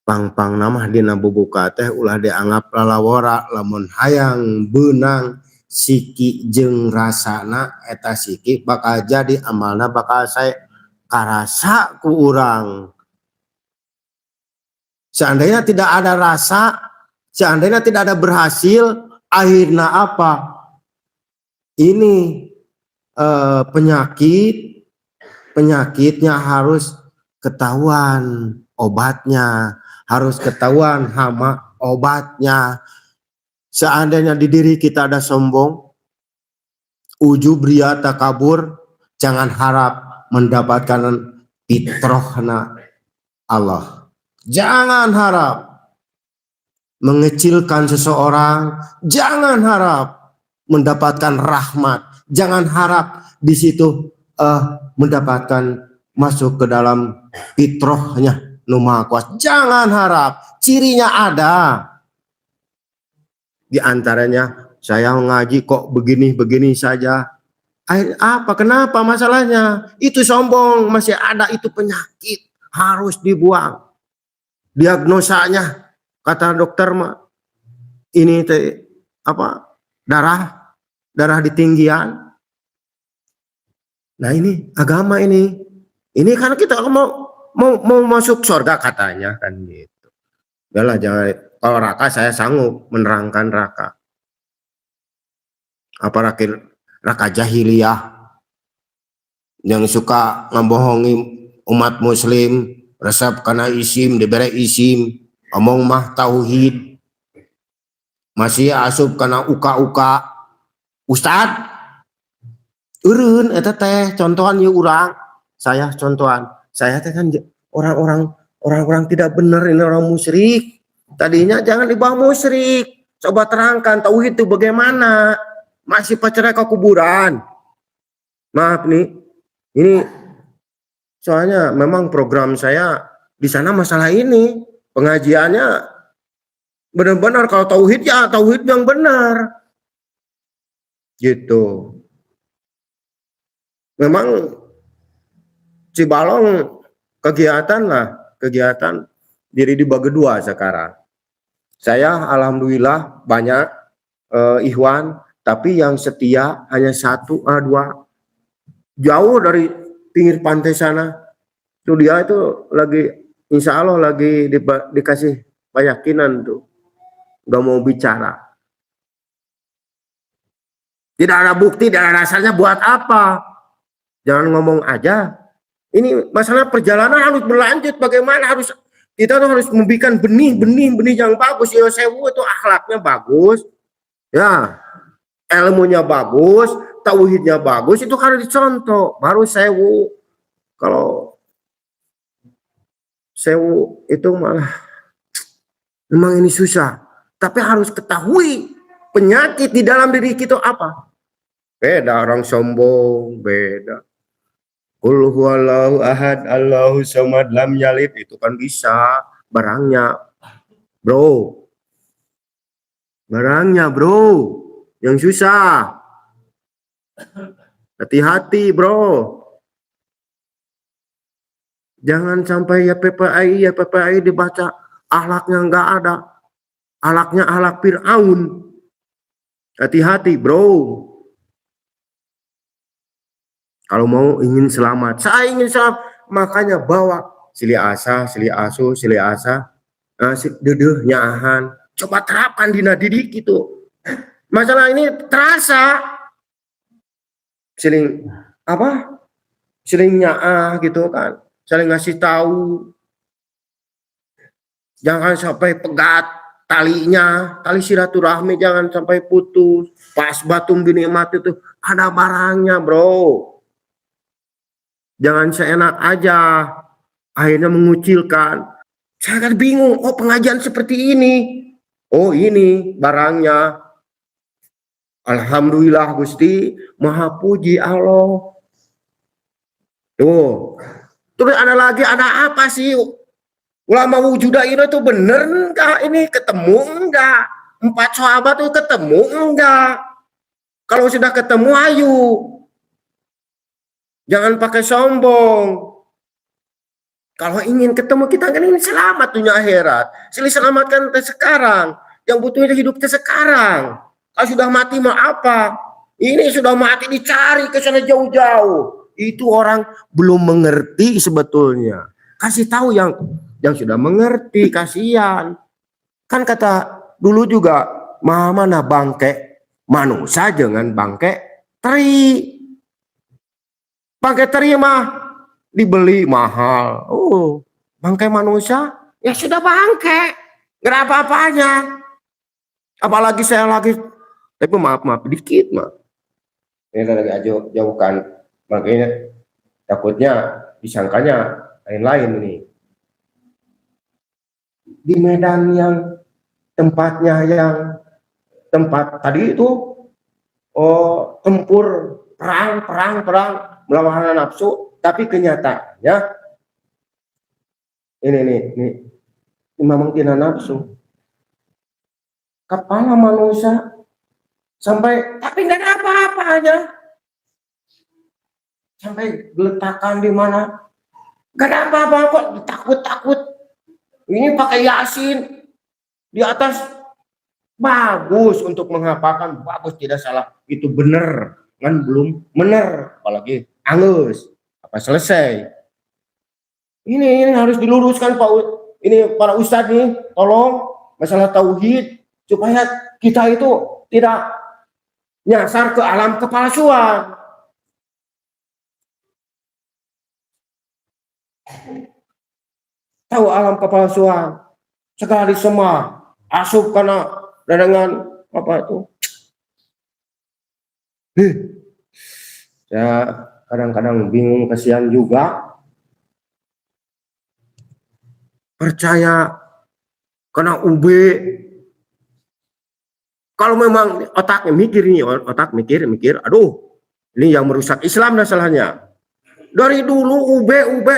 pang namah dina bubuka teh ulah dianggap lalawara lamun hayang benang siki jeung rasana eta siki bakal jadi amalna bakal saya karasa ku urang. Seandainya tidak ada rasa, seandainya tidak ada berhasil, akhirnya apa? Ini penyakitnya harus ketahuan obatnya, harus ketahuan hama obatnya. Seandainya di diri kita ada sombong, ujub, ria, takabur, jangan harap mendapatkan fitrahna Allah. Jangan harap mengecilkan seseorang, jangan harap mendapatkan rahmat, jangan harap di situ mendapatkan masuk ke dalam fitrahnya nu Maha Kuasa. Jangan harap, cirinya ada. Di antaranya saya ngaji kok begini-begini saja. Apa? Kenapa masalahnya? Itu sombong, masih ada itu penyakit, harus dibuang. Diagnosanya kata dokter mah ini darah di tinggian. Nah ini agama ini kan kita mau masuk surga katanya kan gitu. Udahlah jangan. Kalau raka saya sanggup menerangkan raka. Apalagi raka jahiliyah yang suka ngebohongi umat muslim, resep karena isim, diberi isim, omong mah tauhid, masih asup karena uka-uka. Ustad, eureun eta teh contohan ieu urang, saya contohan, saya teh kan orang-orang tidak benar, ini orang musyrik. Tadinya jangan dibawa musyrik. Coba terangkan tauhid itu bagaimana. Masih pacarnya ke kuburan. Maaf nih. Ini soalnya memang program saya di sana masalah ini. Pengajiannya benar-benar kalau tauhid ya tauhid yang benar. Gitu. Memang Cibalong kegiatan diri dibagi dua sekarang. Saya alhamdulillah banyak ikhwan, tapi yang setia hanya 1 2. Jauh dari pinggir pantai sana. Tuh dia itu lagi insya Allah lagi dikasih keyakinan tuh. Gak mau bicara. Tidak ada bukti, tidak ada rasanya buat apa? Jangan ngomong aja. Ini masalah perjalanan harus berlanjut. Bagaimana kita tuh harus membikin benih yang bagus. Ya sewu itu akhlaknya bagus, ya ilmunya bagus, tauhidnya bagus, itu harus dicontoh. Baru sewu. Kalau sewu itu malah memang ini susah. Tapi harus ketahui penyakit di dalam diri kita apa. Beda orang sombong, beda. Qul huwallahu ahad, Allahu samad, lam yalid, itu kan bisa barangnya, bro. Barangnya, bro. Yang susah. Hati-hati, bro. Jangan sampai ya PPAI dibaca akhlaknya enggak ada. Akhlaknya akhlak Fir'aun. Hati-hati, bro. Kalau mau ingin selamat, saya ingin selamat, makanya bawa sili asa, sili asu, sili asa, dedeh nyahan. Coba terapkan di didik gitu. Masalah ini terasa siling apa? Siling nyaah gitu kan. Saling ngasih tahu. Jangan sampai pegat talinya, tali silaturahmi jangan sampai putus. Pas batum binikmat itu ada barangnya, bro. Jangan seenak aja. Akhirnya mengucilkan. Saya kan bingung, oh pengajian seperti ini. Oh ini barangnya. Alhamdulillah Gusti, maha puji Allah. Tuh. Terus ada lagi, ada apa sih? Ulama wujuda ini tuh bener enggak? Ini ketemu enggak? 4 sahabat tuh ketemu enggak? Kalau sudah ketemu, ayo. Jangan pakai sombong. Kalau ingin ketemu, kita kan ingin selamat dunia akhirat. Selamatkan kita sekarang. Yang butuhnya hidup kita sekarang. Kalau sudah mati mau apa? Ini sudah mati dicari ke sana jauh-jauh. Itu orang belum mengerti sebetulnya. Kasih tahu yang sudah mengerti, kasihan. Kan kata dulu juga, mana bangke manusia jangan bangke teri. Bangke teri mah dibeli mahal. Oh, bangkai manusia ya sudah bangkai, nggak ada apa-apanya. Apalagi saya lagi, tapi maaf dikit mah. Ini lagi jauhkan, makanya takutnya disangkanya lain-lain ini. Di Medan yang tempatnya yang tempat tadi itu, oh tempur perang melawan nafsu. Tapi kenyataannya ini memang tidak nafsu. Kepala manusia sampai tapi nggak ada apa-apanya. Sampai geletakan di mana? Nggak ada apa-apa kok, takut. Ini pakai Yasin di atas, bagus untuk menghafalkan, bagus tidak salah. Itu benar, kan belum benar, apalagi angus. Apa selesai? Ini harus diluruskan Pak. Ini para ustadz nih, tolong masalah tauhid supaya kita itu tidak nyasar ke alam kepalsuan. Tahu alam kepalsuan? Sekali semua asup karena dengan apa itu? Saya kadang-kadang bingung, kasihan juga. Percaya karena UB. Kalau memang otaknya mikir nih, otak mikir, aduh, ini yang merusak Islam masalahnya. Dari dulu UB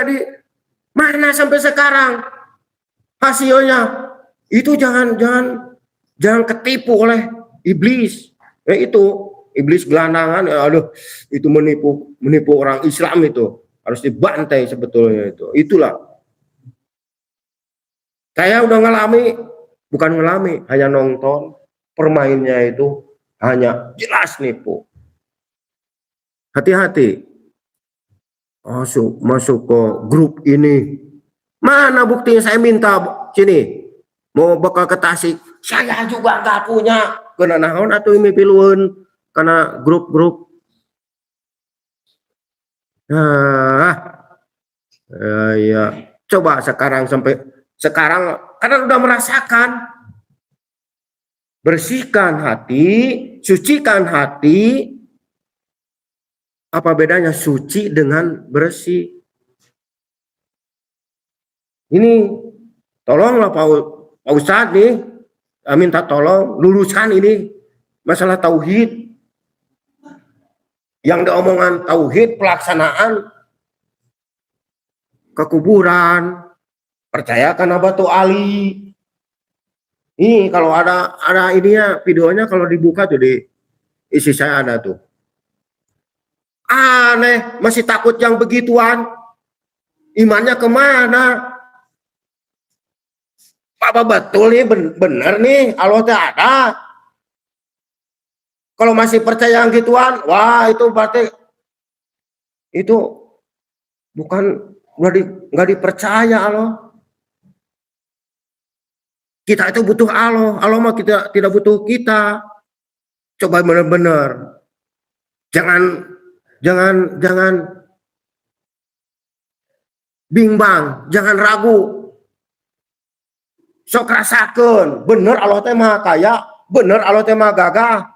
di mana sampai sekarang hasilnya itu jangan ketipu oleh iblis. Itu iblis gelandangan, aduh, itu menipu orang Islam, itu harus dibantai sebetulnya itu. Itulah. Saya udah bukan ngalami, hanya nonton, permainnya itu hanya jelas nipu. Hati-hati. Masuk ke grup ini. Mana buktinya? Saya minta sini. Mau bakal ke Tasik. Saya juga nggak punya. Kena naon atau ini piluan karena grup-grup. Ya. Coba sekarang karena udah merasakan. Bersihkan hati, sucikan hati. Apa bedanya suci dengan bersih? Ini tolonglah Pak Ustadz nih, minta tolong luruskan ini masalah tauhid. Yang diomongan tauhid, pelaksanaan ke kuburan, percaya karena batu ali. Ini kalau ada ininya, videonya kalau dibuka tuh di isi saya ada tuh. Aneh, masih takut yang begituan. Imannya kemana? Apa betul nih, bener nih Allah tak ada? Kalau masih percaya yang gituan, wah itu berarti itu bukan nggak dipercaya Allah. Kita itu butuh Allah, Allah mah kita tidak butuh kita. Coba benar-benar, jangan bimbang, jangan ragu. Sok rasakeun, bener Allah teh maha kaya, bener Allah teh maha gagah.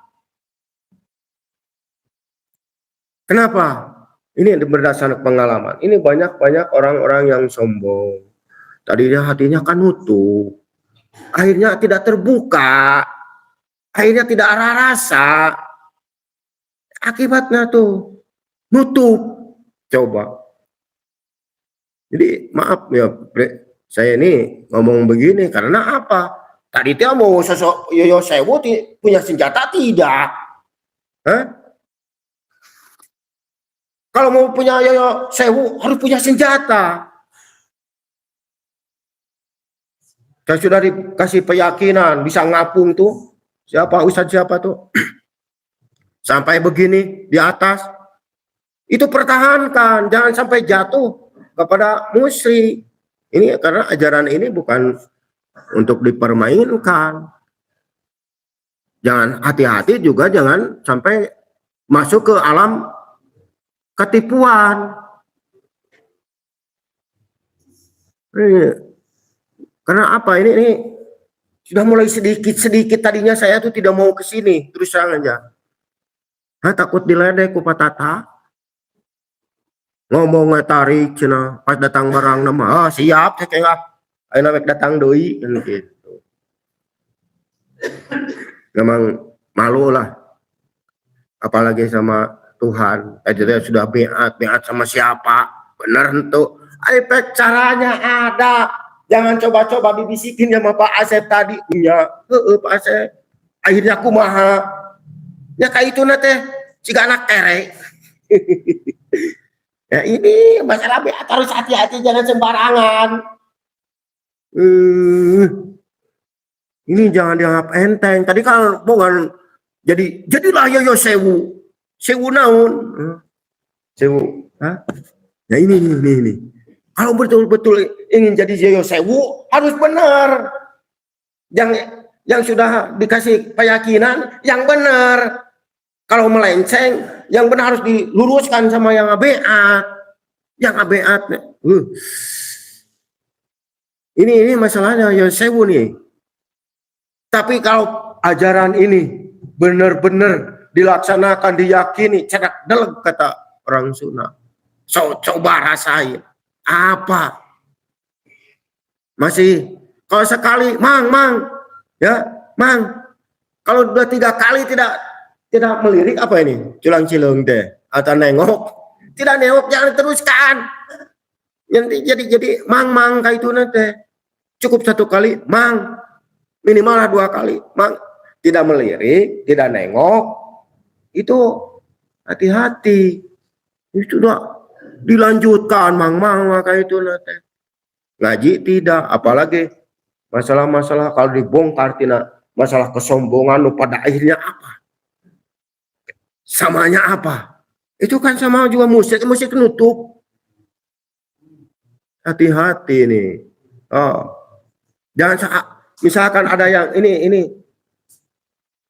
Kenapa? Ini berdasarkan pengalaman. Ini banyak orang-orang yang sombong. Tadinya hatinya kan nutup. Akhirnya tidak terbuka. Akhirnya tidak ada rasa. Akibatnya tuh nutup. Coba. Jadi maaf ya, saya ini ngomong begini karena apa? Tadi dia mau sosok Yoyo Sewu punya senjata tidak? Hah? Kalau mau punya Yoyo Sewu harus punya senjata. Saya sudah dikasih keyakinan bisa ngapung tuh. Siapa Ustadz siapa tuh? Sampai begini di atas. Itu pertahankan, jangan sampai jatuh kepada musyrik. Ini karena ajaran ini bukan untuk dipermainkan. Jangan hati-hati juga jangan sampai masuk ke alam ketipuan. Karena apa ini sudah mulai sedikit tadinya saya tuh tidak mau ke sini terus terang aja. Takut diledek ku patata. Ngomongnya tarik cina pas datang barang nama siap saya kayak ayo naik datang doi gitu. Memang malu lah. Apalagi sama Tuhan. Jadi sudah beat sama siapa? Benar itu. Efek caranya ada. Jangan coba-coba dibisikin sama Pak Asep tadi. Iya, Pak Asep. Akhirnya aku maha. Ya kayak itu nate. Jika anak kerek. Ya ini masalah beat harus hati-hati, jangan sembarangan. Ini jangan dianggap enteng. Tadi kan bukan jadilah Yoyo Sewu. Sewu naon? Sewu. Hah? Ya ini. Kalau betul-betul ingin jadi Yoyo Sewu harus benar. Yang sudah dikasih keyakinan yang benar. Kalau melenceng, yang benar harus diluruskan sama yang abeat. Yang abeat. Ini masalahnya Yoyo Sewu nih. Tapi kalau ajaran ini benar-benar dilaksanakan, diyakini, cedak deleg kata orang Sunda. So, coba rasain. Apa? Masih kalau sekali, mang, ya, mang. Kalau udah 3 kali tidak melirik apa ini? Culang-cilung deh atau nengok? Tidak nengok, jangan teruskan. Jadi mang kayak itu nanti. Cukup 1 kali, mang. Minimal 2 kali, mang. Tidak melirik, tidak nengok. Itu hati-hati. Itu sudah dilanjutkan, mang kayak itu nanti. Ngaji tidak, apalagi masalah-masalah kalau dibongkar tidak masalah kesombongan pada akhirnya apa? Samanya apa? Itu kan sama juga musik nutup. Hati-hati nih. Jangan misalkan ada yang ini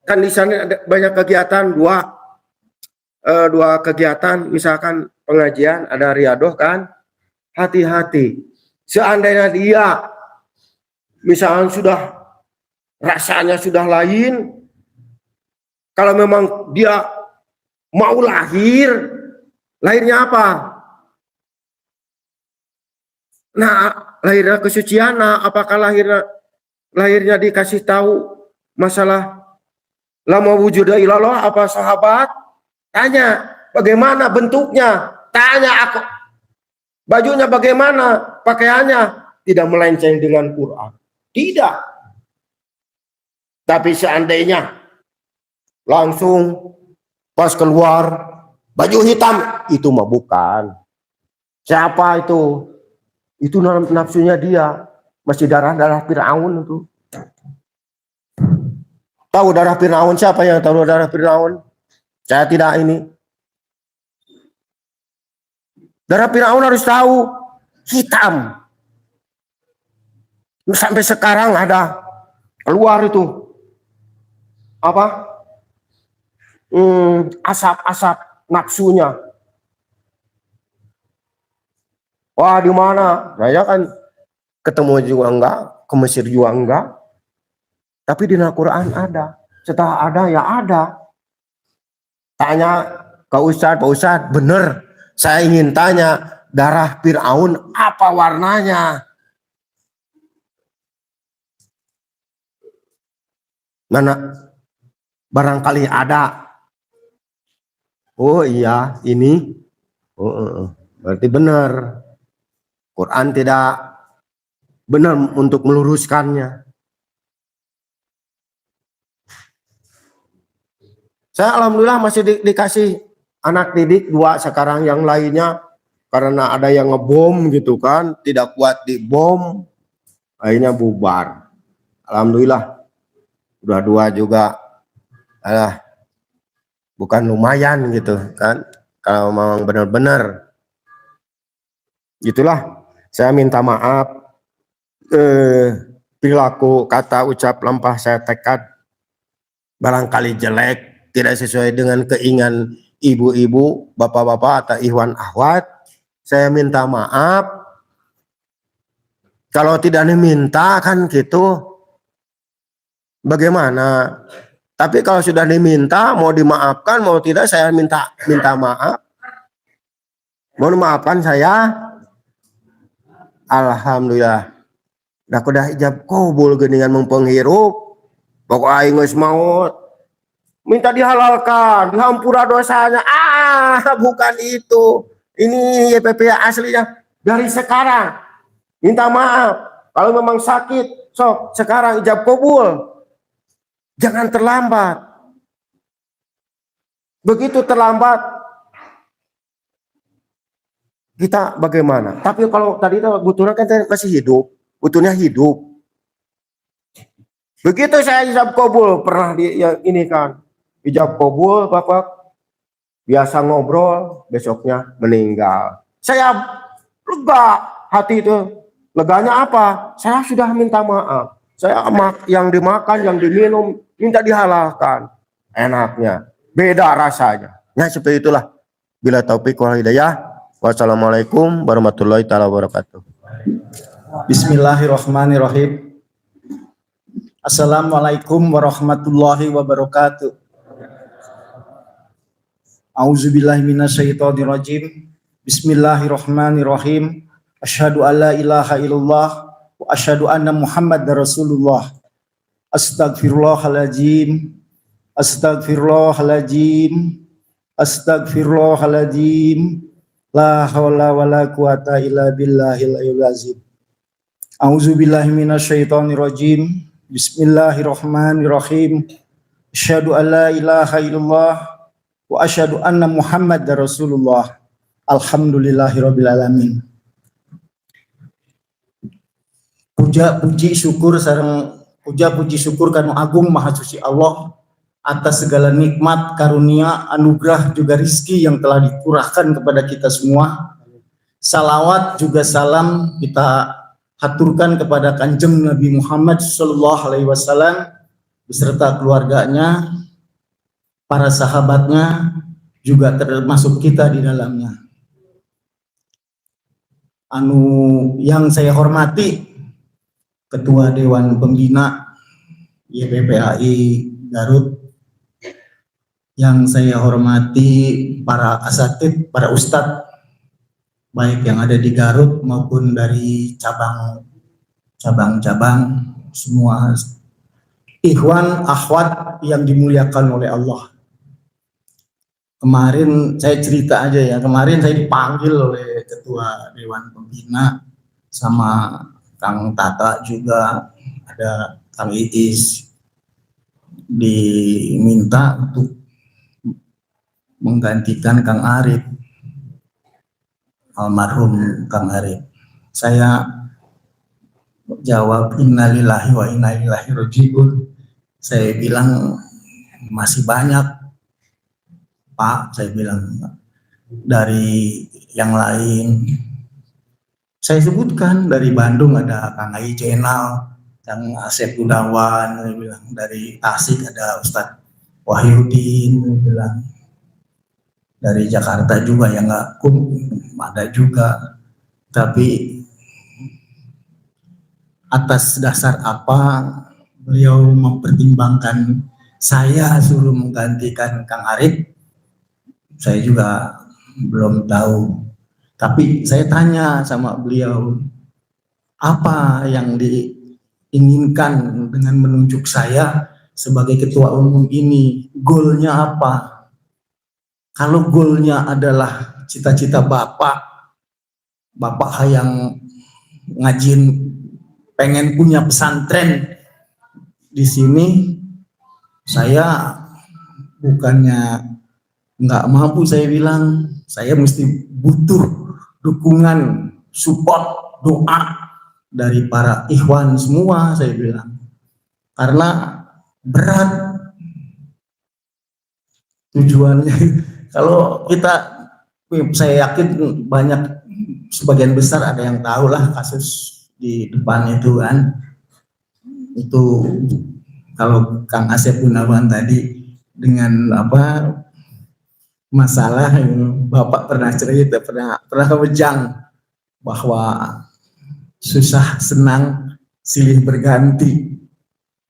kan di sana ada banyak kegiatan, dua kegiatan, misalkan pengajian ada riadoh kan. Hati-hati. Seandainya dia misalkan rasanya sudah lain, kalau memang dia mau lahirnya apa? Nah, lahirnya kesucian, apakah lahirnya dikasih tahu masalah lama wujuda ilallah apa sahabat? Tanya, bagaimana bentuknya? Tanya aku. Bajunya bagaimana? Pakaiannya tidak melenceng dengan Quran. Tidak. Tapi seandainya langsung pas keluar baju hitam, itu mah bukan. Siapa itu? Itu nafsunya dia, masih darah Firaun itu. Tahu darah Fir'aun? Siapa yang tahu darah Fir'aun? Saya tidak ini. Darah Fir'aun harus tahu. Hitam. Sampai sekarang ada keluar itu. Apa? Asap-asap nafsunya. Wah, di mana? Saya kan ketemu juga enggak, ke Mesir juga enggak. Tapi di Al-Quran ada. Setelah ada, ya ada. Tanya ke Ustadz, Pak Ustadz, bener. Saya ingin tanya, darah Fir'aun apa warnanya? Mana? Barangkali ada. Oh iya, ini. Berarti benar. Quran tidak benar untuk meluruskannya. Saya alhamdulillah masih dikasih anak didik 2 sekarang, yang lainnya karena ada yang ngebom gitu kan, tidak kuat dibom, akhirnya bubar. Alhamdulillah udah 2 juga, bukan lumayan gitu kan, kalau memang benar-benar. Itulah saya minta maaf, perilaku kata ucap lampah saya tekad barangkali jelek, tidak sesuai dengan keinginan ibu-ibu, bapak-bapak atau ikhwan akhwat. Saya minta maaf. Kalau tidak diminta kan gitu, bagaimana? Tapi kalau sudah diminta, mau dimaafkan mau tidak, saya minta maaf. Mau dimaafkan saya, alhamdulillah. Dah kudah ijab kabul geningan mempenghirup. Pokok aing geus maut. Minta dihalalkan, dihampura dosanya. Bukan itu. Ini YPP aslinya dari sekarang. Minta maaf. Kalau memang sakit, sok sekarang ijab kabul. Jangan terlambat. Begitu terlambat, kita bagaimana? Tapi kalau tadi itu butuhnya kan masih hidup, butuhnya hidup. Begitu saya ijab kabul, pernah ini kan, ijab kabul, bapak biasa ngobrol, besoknya meninggal. Saya lega hati itu. Leganya apa? Saya sudah minta maaf. Saya yang dimakan, yang diminum, minta dihalalkan. Enaknya, beda rasanya. Nah seperti itulah. Bila taufik wal hidayah. Wassalamualaikum warahmatullahi taala wabarakatuh. Bismillahirrahmanirrahim. Assalamualaikum warahmatullahi wabarakatuh. A'udzubillahi minasyaitonirrajim. Bismillahirrahmanirrahim. Asyhadu alla ilaha illallah wa asyhadu anna Muhammadar Rasulullah. Astagfirullahaladzim. Astagfirullahaladzim. Astagfirullahaladzim. La haula wala quwata illa billahil aliyyil azim. A'udzubillahi minasyaitonirrajim. Bismillahirrahmanirrahim. Asyhadu alla ilaha illallah wa asyhadu anna Muhammadar Rasulullah. Alhamdulillahirabbil alamin. Puja puji syukur kanu agung maha suci Allah atas segala nikmat, karunia, anugerah juga rizki yang telah dikurahkan kepada kita semua. Salawat juga salam kita haturkan kepada Kanjeng Nabi Muhammad SAW beserta keluarganya, para sahabatnya, juga termasuk kita di dalamnya. Yang saya hormati Ketua Dewan Pembina YPPAI Garut, yang saya hormati para asatid, para ustadz, baik yang ada di Garut maupun dari cabang-cabang, semua ikhwan, akhwat yang dimuliakan oleh Allah. Kemarin saya cerita aja ya, kemarin saya dipanggil oleh Ketua Dewan Pembina sama Kang Tata, juga ada Kang Iis, diminta untuk menggantikan Kang Arif, almarhum Kang Arif. Saya jawab innalillahi wa inna ilaihi raji'un. Saya bilang masih banyak Pak, saya bilang dari yang lain. Saya sebutkan dari Bandung ada Kang Ai Jenal, Kang Asep Gunawan, saya bilang dari Tasik ada Ustadz Wahyudin, saya bilang dari Jakarta juga yang nggak ada juga. Tapi atas dasar apa beliau mempertimbangkan saya suruh menggantikan Kang Arif, saya juga belum tahu. Tapi saya tanya sama beliau, apa yang diinginkan dengan menunjuk saya sebagai ketua umum ini? Goalnya apa? Kalau goalnya adalah cita-cita Bapak yang ngajin pengen punya pesantren di sini, saya bukannya nggak mampu, saya bilang saya mesti butuh dukungan, support, doa dari para ikhwan semua, saya bilang, karena berat tujuannya. Kalau kita, saya yakin banyak, sebagian besar ada yang tahu lah kasus di depan itu kan, itu kalau Kang Asep Gunawan tadi dengan apa masalah yang Bapak pernah cerita, pernah wejang bahwa susah senang silih berganti,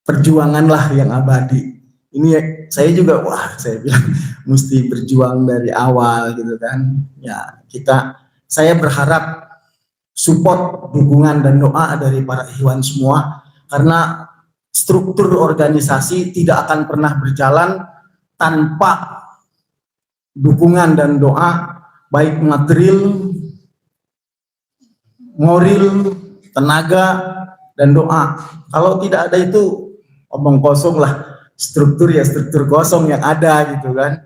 perjuanganlah yang abadi. Ini saya juga, wah, saya bilang mesti berjuang dari awal gitu kan. Ya, saya berharap support, dukungan dan doa dari para ikhwan semua, karena struktur organisasi tidak akan pernah berjalan tanpa dukungan dan doa, baik material, moral, tenaga, dan doa. Kalau tidak ada itu, omong kosong lah, struktur ya struktur kosong yang ada gitu kan.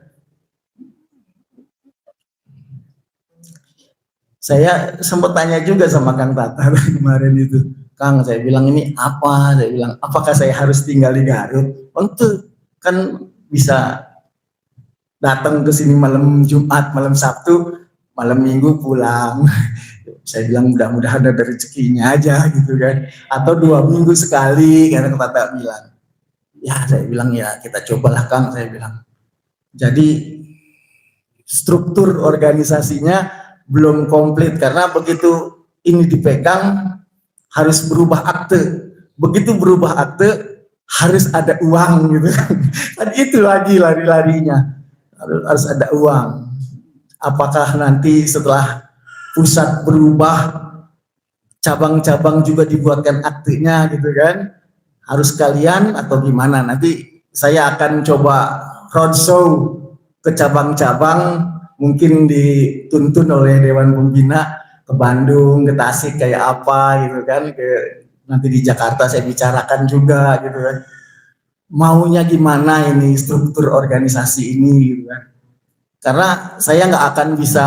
Saya sempat tanya juga sama Kang Tata kemarin itu, Kang, saya bilang ini apa? Saya bilang, apakah saya harus tinggal di Garut? Untuk kan bisa datang ke sini malam Jumat, malam Sabtu, malam Minggu pulang. Saya bilang mudah-mudahan ada rezekinya aja gitu kan. Atau 2 minggu sekali, karena Tata bilang. Ya, saya bilang ya kita cobalah Kang, saya bilang. Jadi struktur organisasinya belum komplit, karena begitu ini dipegang harus berubah akte. Begitu berubah akte harus ada uang gitu. Dan itu lagi lari-larinya. Harus ada uang. Apakah nanti setelah pusat berubah, cabang-cabang juga dibuatkan aktenya gitu kan? Harus kalian atau gimana? Nanti saya akan coba roadshow ke cabang-cabang, mungkin dituntun oleh Dewan Pembina ke Bandung, ke Tasik kayak apa gitu kan? Nanti di Jakarta saya bicarakan juga gitu kan. Maunya gimana ini struktur organisasi ini gitu kan. Karena saya nggak akan bisa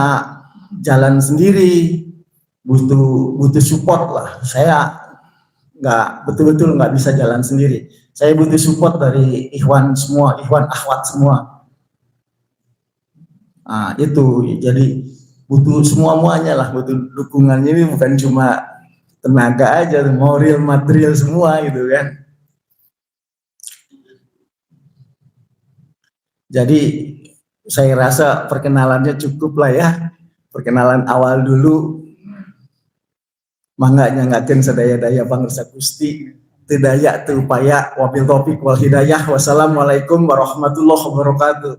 jalan sendiri, butuh support lah. Saya betul-betul nggak bisa jalan sendiri. Saya butuh support dari ikhwan semua, ikhwan akhwat semua. Nah, itu jadi butuh semuanya lah, butuh dukungannya. Ini bukan cuma tenaga aja, moral, material semua gitu kan. Jadi saya rasa perkenalannya cukup lah ya, perkenalan awal dulu. Mangga nyangakeun sadaya-daya pangersa Gusti, teu daya teu upaya, wabil taufik wal hidayah. Wassalamualaikum warahmatullahi wabarakatuh.